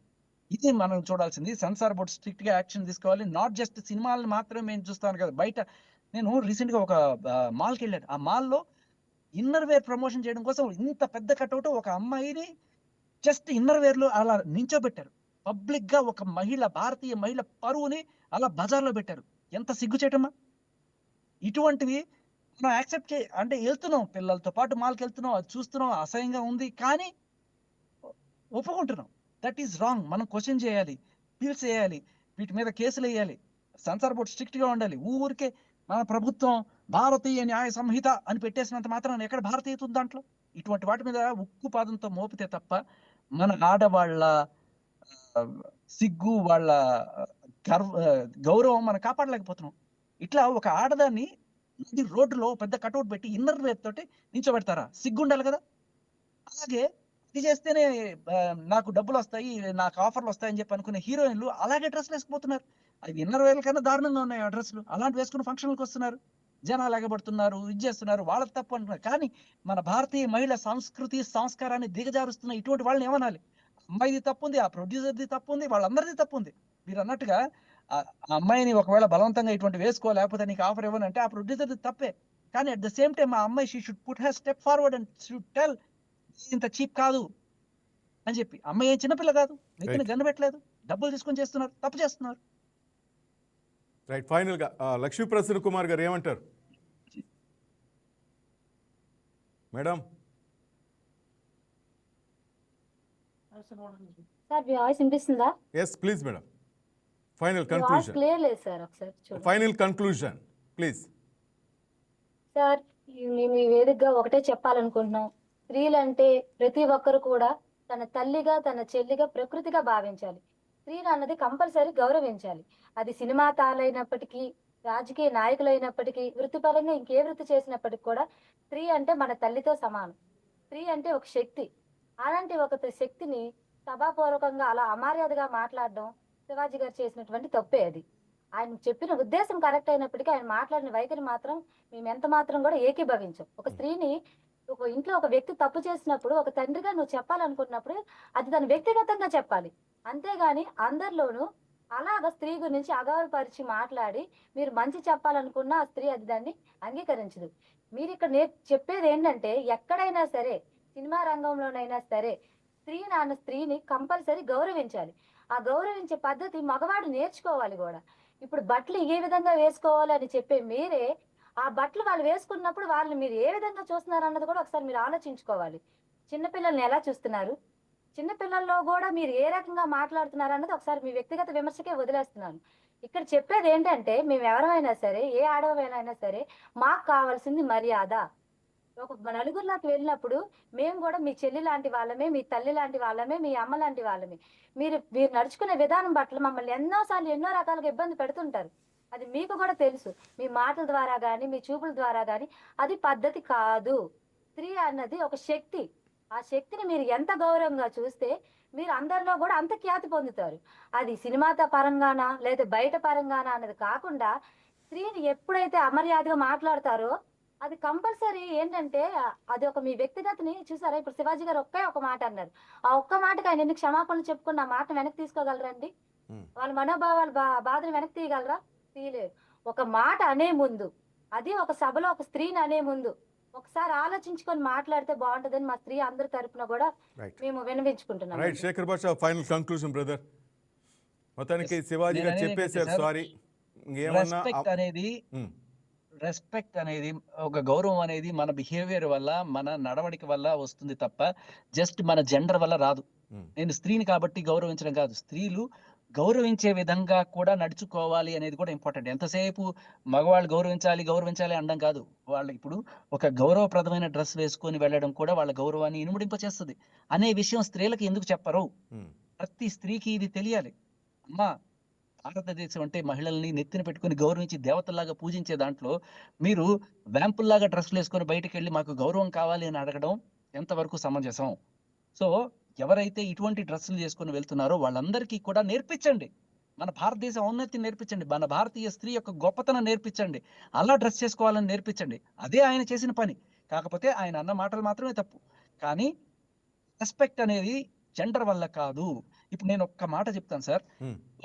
ఇది మనం చూడాల్సింది. సెన్సార్ బోర్డ్ స్ట్రిక్ట్ గా యాక్షన్ తీసుకోవాలి. నాట్ జస్ట్ సినిమాలను మాత్రమే నేను చూస్తాను కదా, బయట నేను రీసెంట్ గా ఒక మాల్కి వెళ్ళాను. ఆ మాల్లో ఇన్నర్ వేర్ ప్రమోషన్ చేయడం కోసం ఇంత పెద్ద కట్అవుట్ ఒక అమ్మాయిని జస్ట్ ఇన్నర్ వేర్ లో అలా నించోబెట్టారు. పబ్లిక్ గా ఒక మహిళ, భారతీయ మహిళ పరువుని అలా బజార్లో పెట్టారు. ఎంత సిగ్గుచేటమ్మా! ఇటువంటివి మనం యాక్సెప్ట్ అంటే వెళ్తున్నాం, పిల్లలతో పాటు మాల్కి వెళ్తున్నాం, అది చూస్తున్నాం, అసహ్యంగా ఉంది. కానీ ఒప్పుకుంటున్నాం. That is wrong. మనం క్వశ్చన్ చేయాలి, పీల్స్ చేయాలి, వీటి మీద కేసులు వేయాలి, సెన్సార్ బోర్డు స్ట్రిక్ట్ గా ఉండాలి. ఊరికే మన ప్రభుత్వం భారతీయ న్యాయ సంహిత అని పెట్టేసినంత మాత్రం ఎక్కడ భారతీయత ఉంది దాంట్లో? ఇటువంటి వాటి మీద ఉక్కు పాదంతో మోపితే తప్ప మన ఆడవాళ్ళ ఆ, సిగ్గు, వాళ్ళ గౌరవం మనం కాపాడలేకపోతున్నాం. ఇట్లా ఒక ఆడదాన్ని నడి రోడ్డులో పెద్ద కటౌట్ పెట్టి ఇన్నర్ వేర్ తోటి నించోబెడతారా? సిగ్గు ఉండాలి కదా. అలాగే ఇది చేస్తేనే నాకు డబ్బులు వస్తాయి, నాకు ఆఫర్లు వస్తాయని చెప్పి అనుకునే హీరోయిన్లు అలాగే డ్రెస్లు వేసుకుపోతున్నారు. అవి ఇన్నర్ వేర్ కన్నా దారుణంగా ఉన్నాయి ఆ డ్రెస్సులు. అలాంటి వేసుకుని ఫంక్షన్లకు వస్తున్నారు, జనాలు ఎగబడుతున్నారు, ఇది చేస్తున్నారు. వాళ్ళకి తప్పు అంటున్నారు. కానీ మన భారతీయ మహిళ సంస్కృతి సంస్కారాన్ని దిగజారుస్తున్న ఇటువంటి వాళ్ళని ఏమనాలి? అమ్మాయిది తప్పు ఉంది, ఆ ప్రొడ్యూసర్ది తప్పు ఉంది, వాళ్ళందరిది తప్పు ఉంది. మీరు అన్నట్టుగా ఆ అమ్మాయిని ఒకవేళ బలవంతంగా ఇటువంటి వేసుకో, లేకపోతే నీకు ఆఫర్ ఇవ్వను అంటే ఆ ప్రొడ్యూసర్ది తప్పే. కానీ అట్ ద సేమ్ టైం ఆ అమ్మాయి she should put her step forward and should tell ఇంత చీప్ కాదు అని చెప్పి. అమ్మాయి ఏం చిన్నపిల్ల కాదు, వ్యక్తిని గన్ను పెట్టలేదు, డబ్బులు తీసుకొని చేస్తున్నారు, తప్పు చేస్తున్నారు. రైట్, ఫైనల్గా లక్ష్మీ ప్రసన్న కుమార్ గారు ఏమంటారు మేడం? సార్ మీ వాయిస్ వినిపిస్తుందా? ఎస్ ప్లీజ్ మేడం, ఫైనల్ మీ వాయిస్ కన్క్లూజన్. క్లియర్ లేదు సార్, ఒకసారి చూడండి. Final conclusion please. సార్ మేము ఈ వేదికగా ఒకటే చెప్పాలనుకుంటున్నాం. స్త్రీలంటే ప్రతి ఒక్కరు కూడా తన తల్లిగా, తన చెల్లిగా, ప్రకృతిగా భావించాలి. స్త్రీలు అన్నది కంపల్సరీ గౌరవించాలి. అది సినిమా తాలైనప్పటికీ, రాజకీయ నాయకులైనప్పటికీ, వృత్తిపరంగా ఇంకే వృత్తి చేసినప్పటికీ కూడా స్త్రీ అంటే మన తల్లితో సమానం. స్త్రీ అంటే ఒక శక్తి. అలాంటి ఒక శక్తిని సభాపూర్వకంగా అలా అమర్యాదగా మాట్లాడడం శివాజీ గారు చేసినటువంటి తప్పే అది. ఆయన చెప్పిన ఉద్దేశం కరెక్ట్ అయినప్పటికీ ఆయన మాట్లాడిన వైఖరి మాత్రం మేము ఎంత మాత్రం కూడా ఏకీభవించాం. ఒక స్త్రీని ఒక ఇంట్లో ఒక వ్యక్తి తప్పు చేసినప్పుడు ఒక తండ్రిగా నువ్వు చెప్పాలనుకున్నప్పుడు అది తను వ్యక్తిగతంగా చెప్పాలి. అంతేగాని అందరిలోనూ అలాగ స్త్రీ గురించి అగౌరవపరిచి మాట్లాడి మీరు మంచి చెప్పాలనుకున్న ఆ స్త్రీ అది దాన్ని అంగీకరించదు. మీరు ఇక్కడ చెప్పేది ఏంటంటే ఎక్కడైనా సరే, సినిమా రంగంలోనైనా సరే, స్త్రీని కంపల్సరీ గౌరవించాలి. ఆ గౌరవించే పద్ధతి మగవాడు నేర్చుకోవాలి కూడా. ఇప్పుడు బట్టలు ఏ విధంగా వేసుకోవాలి అని చెప్పే మీరే ఆ బట్టలు వాళ్ళు వేసుకున్నప్పుడు వాళ్ళని మీరు ఏ విధంగా చూస్తున్నారు అన్నది కూడా ఒకసారి మీరు ఆలోచించుకోవాలి. చిన్నపిల్లల్ని ఎలా చూస్తున్నారు, చిన్నపిల్లల్లో కూడా మీరు ఏ రకంగా మాట్లాడుతున్నారు అన్నది ఒకసారి మీ వ్యక్తిగత విమర్శకే వదిలేస్తున్నాను. ఇక్కడ చెప్పేది ఏంటంటే మేము ఎవరైనా సరే, ఏ ఆడవైనా సరే, మాకు కావాల్సింది మర్యాద. ఒక నలుగురిలోకి వెళ్ళినప్పుడు మేము కూడా మీ చెల్లి లాంటి వాళ్ళమే, మీ తల్లి లాంటి వాళ్ళమే, మీ అమ్మ లాంటి వాళ్ళమే. మీరు నడుచుకునే విధానం పట్ల మమ్మల్ని ఎన్నోసార్లు ఎన్నో రకాలుగా ఇబ్బంది పెడుతుంటారు. అది మీకు కూడా తెలుసు. మీ మాటల ద్వారా కానీ, మీ చూపుల ద్వారా కానీ అది పద్ధతి కాదు. స్త్రీ అన్నది ఒక శక్తి. ఆ శక్తిని మీరు ఎంత గౌరవంగా చూస్తే మీరు అందరిలో కూడా అంత ఖ్యాతి పొందుతారు. అది సినిమా పరంగానా లేదా బయట పరంగానా అన్నది కాకుండా స్త్రీని ఎప్పుడైతే అమర్యాదగా మాట్లాడతారో అది కంపల్సరీ ఏంటంటే అది ఒక మీ వ్యక్తిగతని చూసారా. ఇప్పుడు శివాజీ గారు ఒక మాట అన్నారు. ఆ ఒక్క మాటకి ఆయన ఎన్ని క్షమాపణలు చెప్పుకున్న ఆ మాట వెనక్కి తీసుకోగలరండి? వాళ్ళ మనోభావాలు బాధను వెనక్కి తీయగలరా? తీయలేరు. ఒక మాట అనే ముందు, అది ఒక సభలో ఒక స్త్రీని అనే ముందు ఒకసారి ఆలోచించుకొని మాట్లాడితే బాగుంటుందని మా స్త్రీ అందరి తరపున కూడా మేము విన్నవించుకుంటున్నాం. రైట్, శేఖర్ భాష ఫైనల్ కంక్లూజన్ బ్రదర్. మొత్తానికి శివాజీ గారు చెప్పేశారు సారీ. ఇంకేమన్నా రెస్పెక్ట్ అనేది, ఒక గౌరవం అనేది మన బిహేవియర్ వల్ల, మన నడవడిక వల్ల వస్తుంది తప్ప జస్ట్ మన జెండర్ వల్ల రాదు. నేను స్త్రీని కాబట్టి గౌరవించడం కాదు, స్త్రీలు గౌరవించే విధంగా కూడా నడుచుకోవాలి అనేది కూడా ఇంపార్టెంట్. ఎంతసేపు మగవాళ్ళు గౌరవించాలి అనడం కాదు. వాళ్ళు ఇప్పుడు ఒక గౌరవప్రదమైన డ్రెస్ వేసుకొని వెళ్ళడం కూడా వాళ్ళ గౌరవాన్ని ఇనుమడింపచేస్తుంది అనే విషయం స్త్రీలకు ఎందుకు చెప్పరు? ప్రతి స్త్రీకి ఇది తెలియాలి. అమ్మా, భారతదేశం అంటే మహిళల్ని నెత్తిన పెట్టుకుని గౌరవించి దేవతల్లాగా పూజించే దాంట్లో మీరు వ్యాంపుల్లాగా డ్రెస్సులు వేసుకొని బయటకు వెళ్ళి మాకు గౌరవం కావాలి అని అడగడం ఎంతవరకు సమంజసం? సో ఎవరైతే ఇటువంటి డ్రెస్సులు చేసుకొని వెళ్తున్నారో వాళ్ళందరికీ కూడా నేర్పించండి, మన భారతదేశ ఔన్నత్యం నేర్పించండి, మన భారతీయ స్త్రీ యొక్క గొప్పతనం నేర్పించండి, అలా డ్రెస్ చేసుకోవాలని నేర్పించండి. అదే ఆయన చేసిన పని. కాకపోతే ఆయన అన్న మాటలు మాత్రమే తప్పు. కానీ రెస్పెక్ట్ అనేది జెండర్ వల్ల కాదు. ఇప్పుడు నేను ఒక్క మాట చెప్తాను సార్.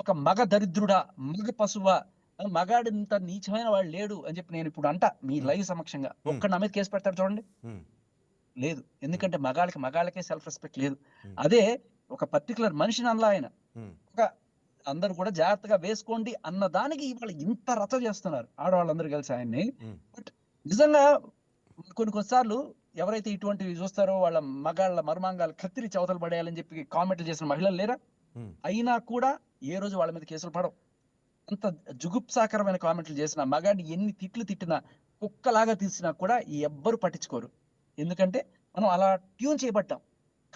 ఒక మగ దరిద్రుడా, మగ పశువా, మగాడింత నీచమైన వాడు లేడు అని చెప్పి నేను ఇప్పుడు అంటా మీ లైవ్ సమక్షంగా. ఒక్క నా మీద కేసు పెడతాడు చూడండి. లేదు, ఎందుకంటే మగాళ్ళకే సెల్ఫ్ రెస్పెక్ట్ లేదు. అదే ఒక పర్టికులర్ మనిషిని అనలా ఆయన. ఒక అందరూ కూడా జాగ్రత్తగా వేసుకోండి అన్న దానికి ఇవాళ ఇంత రచ్చ చేస్తున్నారు ఆడవాళ్ళందరూ కలిసి ఆయన్ని. బట్ నిజంగా కొన్నిసార్లు ఎవరైతే ఇటువంటివి చూస్తారో వాళ్ళ మగాళ్ళ మర్మాంగాలు కత్తిరి చవతలు పడేయాలని చెప్పి కామెంట్లు చేసిన మహిళలు లేరా? అయినా కూడా ఏ రోజు వాళ్ళ మీద కేసులు పడవు. అంత జుగుప్సాకరమైన కామెంట్లు చేసిన మగాడిని ఎన్ని తిట్లు తిట్టినా కుక్కలాగా తీసినా కూడా ఎవ్వరు పట్టించుకోరు. ఎందుకంటే మనం అలా ట్యూన్ చేయబడ్డాం.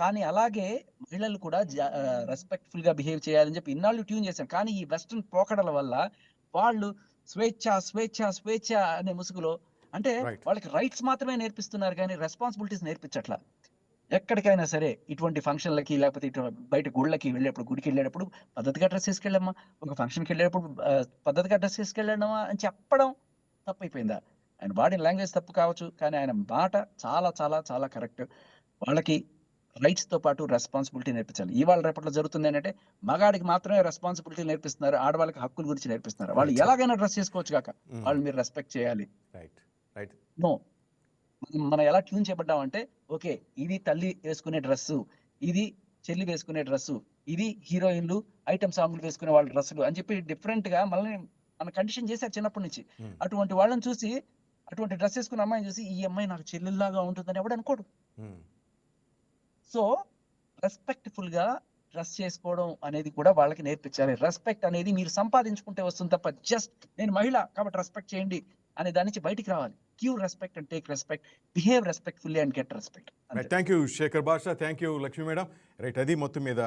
కానీ అలాగే మహిళలు కూడా రెస్పెక్ట్ఫుల్ గా బిహేవ్ చేయాలని చెప్పి ఇన్నాళ్ళు ట్యూన్ చేశాం. కానీ ఈ వెస్ట్రన్ పోకడల వల్ల వాళ్ళు స్వేచ్ఛ స్వేచ్ఛ స్వేచ్ఛ అనే ముసుగులో అంటే వాళ్ళకి రైట్స్ మాత్రమే నేర్పిస్తున్నారు కానీ రెస్పాన్సిబిలిటీస్ నేర్పించట్లా. ఎక్కడికైనా సరే ఇటువంటి ఫంక్షన్లకి లేకపోతే ఇటు బయట గుళ్ళకి వెళ్ళేటప్పుడు గుడికి వెళ్ళేటప్పుడు పద్ధతిగా డ్రెస్ వేసుకెళ్ళమ్మా, ఒక ఫంక్షన్కి వెళ్ళేటప్పుడు పద్ధతిగా డ్రెస్ వేసుకెళ్ళడమా అని చెప్పడం తప్పైపోయిందా? ఆయన వాడిన లాంగ్వేజ్ తప్పు కావచ్చు, కానీ ఆయన మాట చాలా చాలా చాలా కరెక్ట్. వాళ్ళకి రైట్స్ తో పాటు రెస్పాన్సిబిలిటీ నేర్పించాలి. ఇవాళ రేపట్లో జరుగుతుంది ఏంటంటే మగాడికి మాత్రమే రెస్పాన్సిబిలిటీ నేర్పిస్తున్నారు, ఆడవాళ్ళకి హక్కుల గురించి నేర్పిస్తున్నారు. వాళ్ళు ఎలాగైనా డ్రెస్ చేసుకోవచ్చు కాక వాళ్ళు మీరు రెస్పెక్ట్ చేయాలి. నో, మనం ఎలా ట్యూన్ చేయబడ్డామంటే ఓకే ఇది తల్లి వేసుకునే డ్రెస్సు, ఇది చెల్లి వేసుకునే డ్రెస్సు, ఇది హీరోయిన్లు ఐటమ్ సాంగ్లు వేసుకునే వాళ్ళ డ్రెస్సులు అని చెప్పి డిఫరెంట్ గా మన కండిషన్ చేశారు చిన్నప్పటి నుంచి. అటువంటి వాళ్ళని చూసి అటువంటి డ్రెస్ వేసుకున్న అమ్మాయిని చూసి ఈ అమ్మాయి నాకు చెల్లెల్లాగా ఉంటుందని ఎవడు అనుకోడు. సో రెస్పెక్ట్ఫుల్ గా డ్రెస్ చేసుకోవడం అనేది కూడా వాళ్ళకి నేర్పించాలి. రెస్పెక్ట్ అనేది మీరు సంపాదించుకుంటే వస్తుంది తప్ప జస్ట్ నేను మహిళ కాబట్టి రెస్పెక్ట్ చేయండి అనే దాని నుంచి బయటికి రావాలి. Give respect and take respect, behave respectfully and get respect. Thank you Shekhar Basha, thank you Lakshmi madam. Right, అది మొత్తం మీద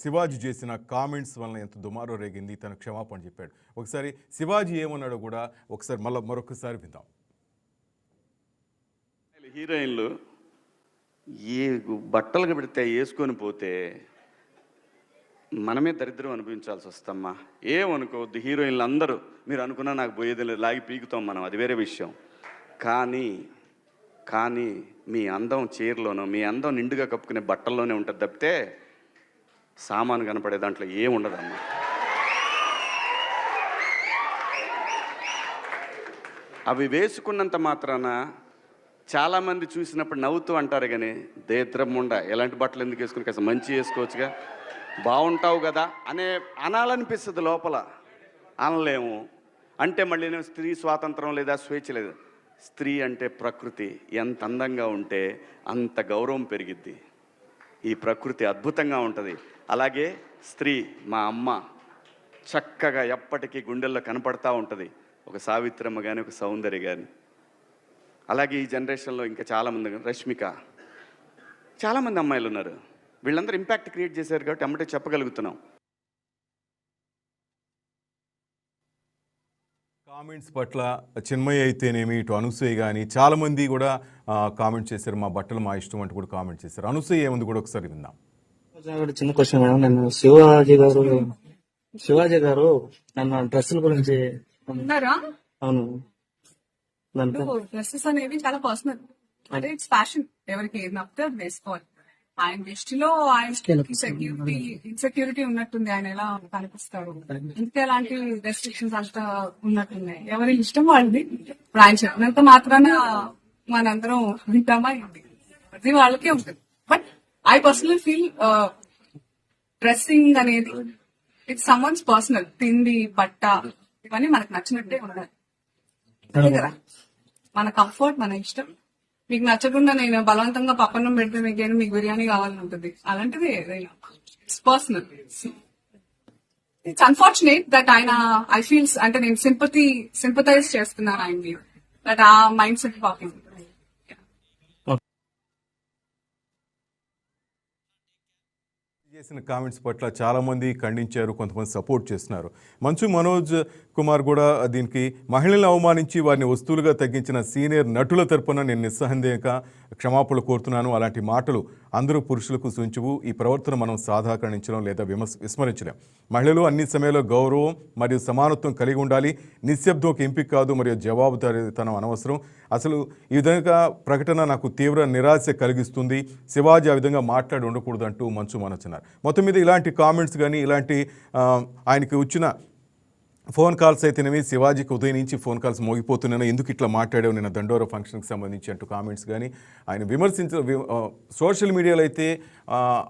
శివాజీ చేసిన కామెంట్స్ వలన ఎంత దుమారో రేగింది, తను క్షమాపణ చెప్పాడు. ఒకసారి శివాజీ ఏమన్నాడో కూడా ఒకసారి మరొకసారి విందాం. హీరోయిన్లు ఏ బట్టలు పెడితే వేసుకొని పోతే మనమే దరిద్రం అనుభవించాల్సి వస్తమ్మా. ఏమనుకోవద్దు, హీరోయిన్లు అందరూ మీరు అనుకున్నా నాకు పోయేది లేదు, లాగి పీకుతాం మనం, అది వేరే విషయం. కానీ మీ అందం చీరలోనో మీ అందం నిండుగా కప్పుకునే బట్టల్లోనే ఉంటుంది తప్పితే సామాను కనపడే దాంట్లో ఏముండదమ్మా. అవి వేసుకున్నంత మాత్రాన చాలామంది చూసినప్పుడు నవ్వుతూ అంటారు కానీ దేత్రముండ ఎలాంటి బట్టలు ఎందుకు వేసుకుని కాస్త మంచి వేసుకోవచ్చుగా, బాగుంటావు కదా అనాలనిపిస్తుంది లోపల, అనలేము. అంటే మళ్ళీ నేను స్త్రీ స్వాతంత్రం లేదా స్వేచ్ఛ లేదు. స్త్రీ అంటే ప్రకృతి, ఎంత అందంగా ఉంటే అంత గౌరవం పెరిగిద్ది. ఈ ప్రకృతి అద్భుతంగా ఉంటుంది. అలాగే స్త్రీ మా అమ్మ చక్కగా ఎప్పటికీ గుండెల్లో కనపడతా ఉంటుంది, ఒక సావిత్రమ్మ కానీ ఒక సౌందర్య కానీ. అలాగే ఈ జనరేషన్లో ఇంకా చాలామంది, రష్మిక, చాలామంది అమ్మాయిలు ఉన్నారు. వీళ్ళందరూ ఇంపాక్ట్ క్రియేట్ చేశారు కాబట్టి అమ్మటే చెప్పగలుగుతున్నాం. కామెంట్స్ పట్ల చిన్మయ్య అయితేనేమి, ఇటు అనసూయ కానీ చాలామంది కూడా కామెంట్ చేశారు. మా బట్టలు మా ఇష్టం అంటూ కూడా కామెంట్ చేశారు. అనసూయ ఏముంది కూడా ఒకసారి విందాం. చిన్న క్వశ్చన్ మేడం, నేను శివాజీ గారు నన్ను డ్రెస్సుల గురించి ఉన్నారా? అవును, డ్రెస్సెస్ అనేవి చాలా పర్సనల్, అంటే ఇట్స్ ఫ్యాషన్. ఎవరికి ఏది నప్పితే అది వేసుకోవాలి. ఆయన దృష్టిలో ఆయన ఇన్సెక్యూరిటీ ఉన్నట్టుంది, ఆయన ఎలా కనిపిస్తాడు, ఇంకా ఎలాంటి రెస్ట్రిక్షన్స్ అంతా ఉన్నట్టున్నాయి. ఎవరి ఇష్టం వాళ్ళది. ఇప్పుడు ఆయన చెప్పినంత మాత్రాన మనందరం వింటామా ఏంటి, అది వాళ్ళకే ఉంటుంది. But I personal feel dressing అనేది ఇట్స్ సమ్వన్స్ పర్సనల్. తిండి, బట్ట ఇవన్నీ మనకు నచ్చినట్టే ఉండాలి కదా. మన కంఫర్ట్, మన ఇష్టం. మీకు నచ్చకుండా నేను బలవంతంగా పప్పన్నం పెడితే మీకు బిర్యానీ కావాలని ఉంటుంది. అలాంటిది ఏదైనా it's personal. It's unfortunate that ఆయన ఐ ఫీల్స్ అంటే నేను సింపథైజ్ చేస్తున్నాను ఆయన్ని, దట్ ఆ మైండ్ సెట్ పాపం. చేసిన కామెంట్స్ పట్ల చాలామంది ఖండించారు, కొంతమంది సపోర్ట్ చేస్తున్నారు. మంచు మనోజ్ కుమార్ కూడా దీనికి మహిళలను అవమానించి వారిని వస్తువులుగా తగ్గించిన సీనియర్ నటుల తరపున నేను నిస్సందేహంగా క్షమాపణలు కోరుతున్నాను. అలాంటి మాటలు అందరూ పురుషులకు సూచించవు. ఈ ప్రవర్తన మనం సాధారణించడం లేదా విస్మరించలేం. మహిళలు అన్ని సమయాల్లో గౌరవం మరియు సమానత్వం కలిగి ఉండాలి. నిశ్శబ్దం ఒక ఎంపిక కాదు, మరియు జవాబుదారీతనం అనవసరం. అసలు ఈ విధంగా ప్రకటన నాకు తీవ్ర నిరాశ కలిగిస్తుంది. శివాజీ ఆ విధంగా మాట్లాడి ఉండకూడదు అంటూ మంచు మనోజ్ అన్నారు. మొత్తం మీద ఇలాంటి కామెంట్స్ కానీ ఇలాంటి ఆయనకి వచ్చిన ఫోన్ కాల్స్ అయితేనేవి శివాజీకి ఉదయం నుంచి ఫోన్ కాల్స్ మోగిపోతున్నాను, ఎందుకు ఇట్లా మాట్లాడావు నిన్న దండోరా ఫంక్షన్కి సంబంధించి అంటూ కామెంట్స్ కానీ ఆయన సోషల్ మీడియాలో అయితే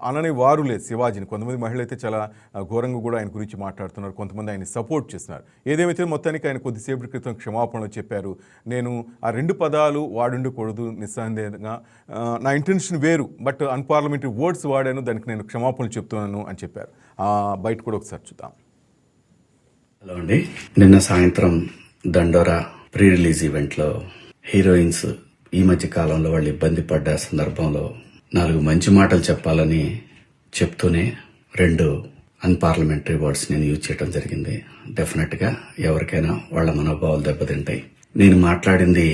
అనని వారు లేదు శివాజీని. కొంతమంది మహిళలు అయితే చాలా ఘోరంగా కూడా ఆయన గురించి మాట్లాడుతున్నారు, కొంతమంది ఆయన సపోర్ట్ చేస్తున్నారు. ఏదేమైతే మొత్తానికి ఆయన కొద్దిసేపటి క్రితం క్షమాపణలు చెప్పారు. నేను ఆ 2 పదాలు వాడుండకూడదు, నిస్సందేహంగా నా ఇంటెన్షన్ వేరు, బట్ అన్పార్లమెంటరీ వర్డ్స్ వాడాను, దానికి నేను క్షమాపణలు చెప్తున్నాను అని చెప్పారు. బయట కూడా ఒకసారి చూద్దాం. హలో అండి, నిన్న సాయంత్రం దండోరా ప్రీ రిలీజ్ ఈవెంట్లో హీరోయిన్స్ ఈ మధ్య కాలంలో వాళ్ళు ఇబ్బంది పడ్డ సందర్భంలో 4 మంచి మాటలు చెప్పాలని చెప్తూనే 2 అన్పార్లమెంటరీ వర్డ్స్ నేను యూజ్ చేయడం జరిగింది. డెఫినెట్గా ఎవరికైనా వాళ్ళ మనోభావాలు దెబ్బతింటాయి. నేను మాట్లాడింది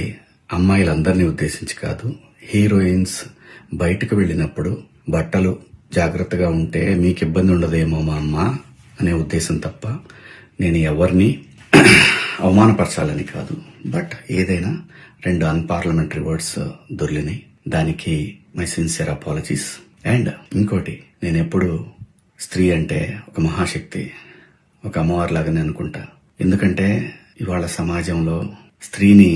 అమ్మాయిలందరినీ ఉద్దేశించి కాదు, హీరోయిన్స్ బయటకు వెళ్ళినప్పుడు బట్టలు జాగ్రత్తగా ఉంటే మీకు ఇబ్బంది ఉండదేమో మా అమ్మ అనే ఉద్దేశం తప్ప నేను ఎవరిని అవమానపరచాలని కాదు. బట్ ఏదైనా 2 అన్పార్లమెంటరీ వర్డ్స్ దొర్లినాయి, దానికి మై సిన్సియర్ అపాలజీస్. అండ్ ఇంకోటి, నేను ఎప్పుడు స్త్రీ అంటే ఒక మహాశక్తి, ఒక అమ్మవారిలాగానే అనుకుంటా. ఎందుకంటే ఇవాళ సమాజంలో స్త్రీని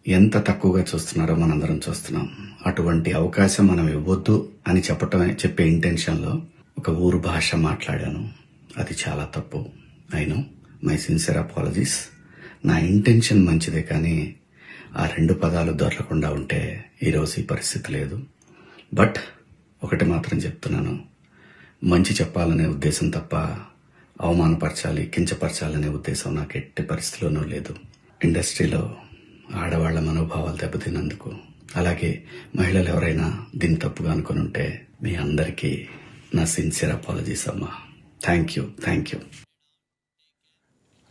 ఎంత తక్కువగా చూస్తున్నారో మనందరం చూస్తున్నాం. అటువంటి అవకాశం మనం ఇవ్వద్దు అని చెప్పే ఇంటెన్షన్లో ఒక ఊరు భాష మాట్లాడాను. అది చాలా తప్పు. I know, my sincere apologies. నా ఇంటెన్షన్ మంచిదే, కానీ ఆ 2 పదాలు దొరకకుండా ఉంటే ఈరోజు ఈ పరిస్థితి లేదు. బట్ ఒకటి మాత్రం చెప్తున్నాను, మంచి చెప్పాలనే ఉద్దేశం తప్ప అవమానపరచాలి, కించపరచాలనే ఉద్దేశం నాకు ఎట్టి పరిస్థితిలోనూ లేదు. ఇండస్ట్రీలో ఆడవాళ్ల మనోభావాలు దెబ్బతిన్నందుకు, అలాగే మహిళలు ఎవరైనా దీన్ని తప్పుగా అనుకుని ఉంటే మీ అందరికీ నా సిన్సియర్ అపాలజీస్ అమ్మా. Thank you.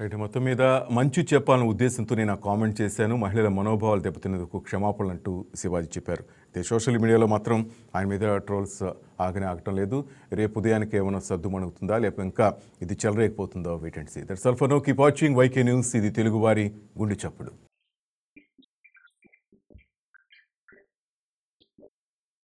రైట్, మొత్తం మీద మంచి చెప్పాలనే ఉద్దేశంతో నేను ఆ కామెంట్ చేశాను. మహిళల మనోభావాలు దెబ్బతినేందుకు క్షమాపణలు అంటూ శివాజీ చెప్పారు. సోషల్ మీడియాలో మాత్రం ఆయన మీద ట్రోల్స్ ఆగటం లేదు. రేపు ఉదయానికి ఏమైనా సర్దుమణుగుతుందా, లేకపోతే ఇంకా ఇది చెలరేకపోతుందో wait and see. That's all for now. Keep watching YK news. ఇది తెలుగువారి గుండె చప్పుడు.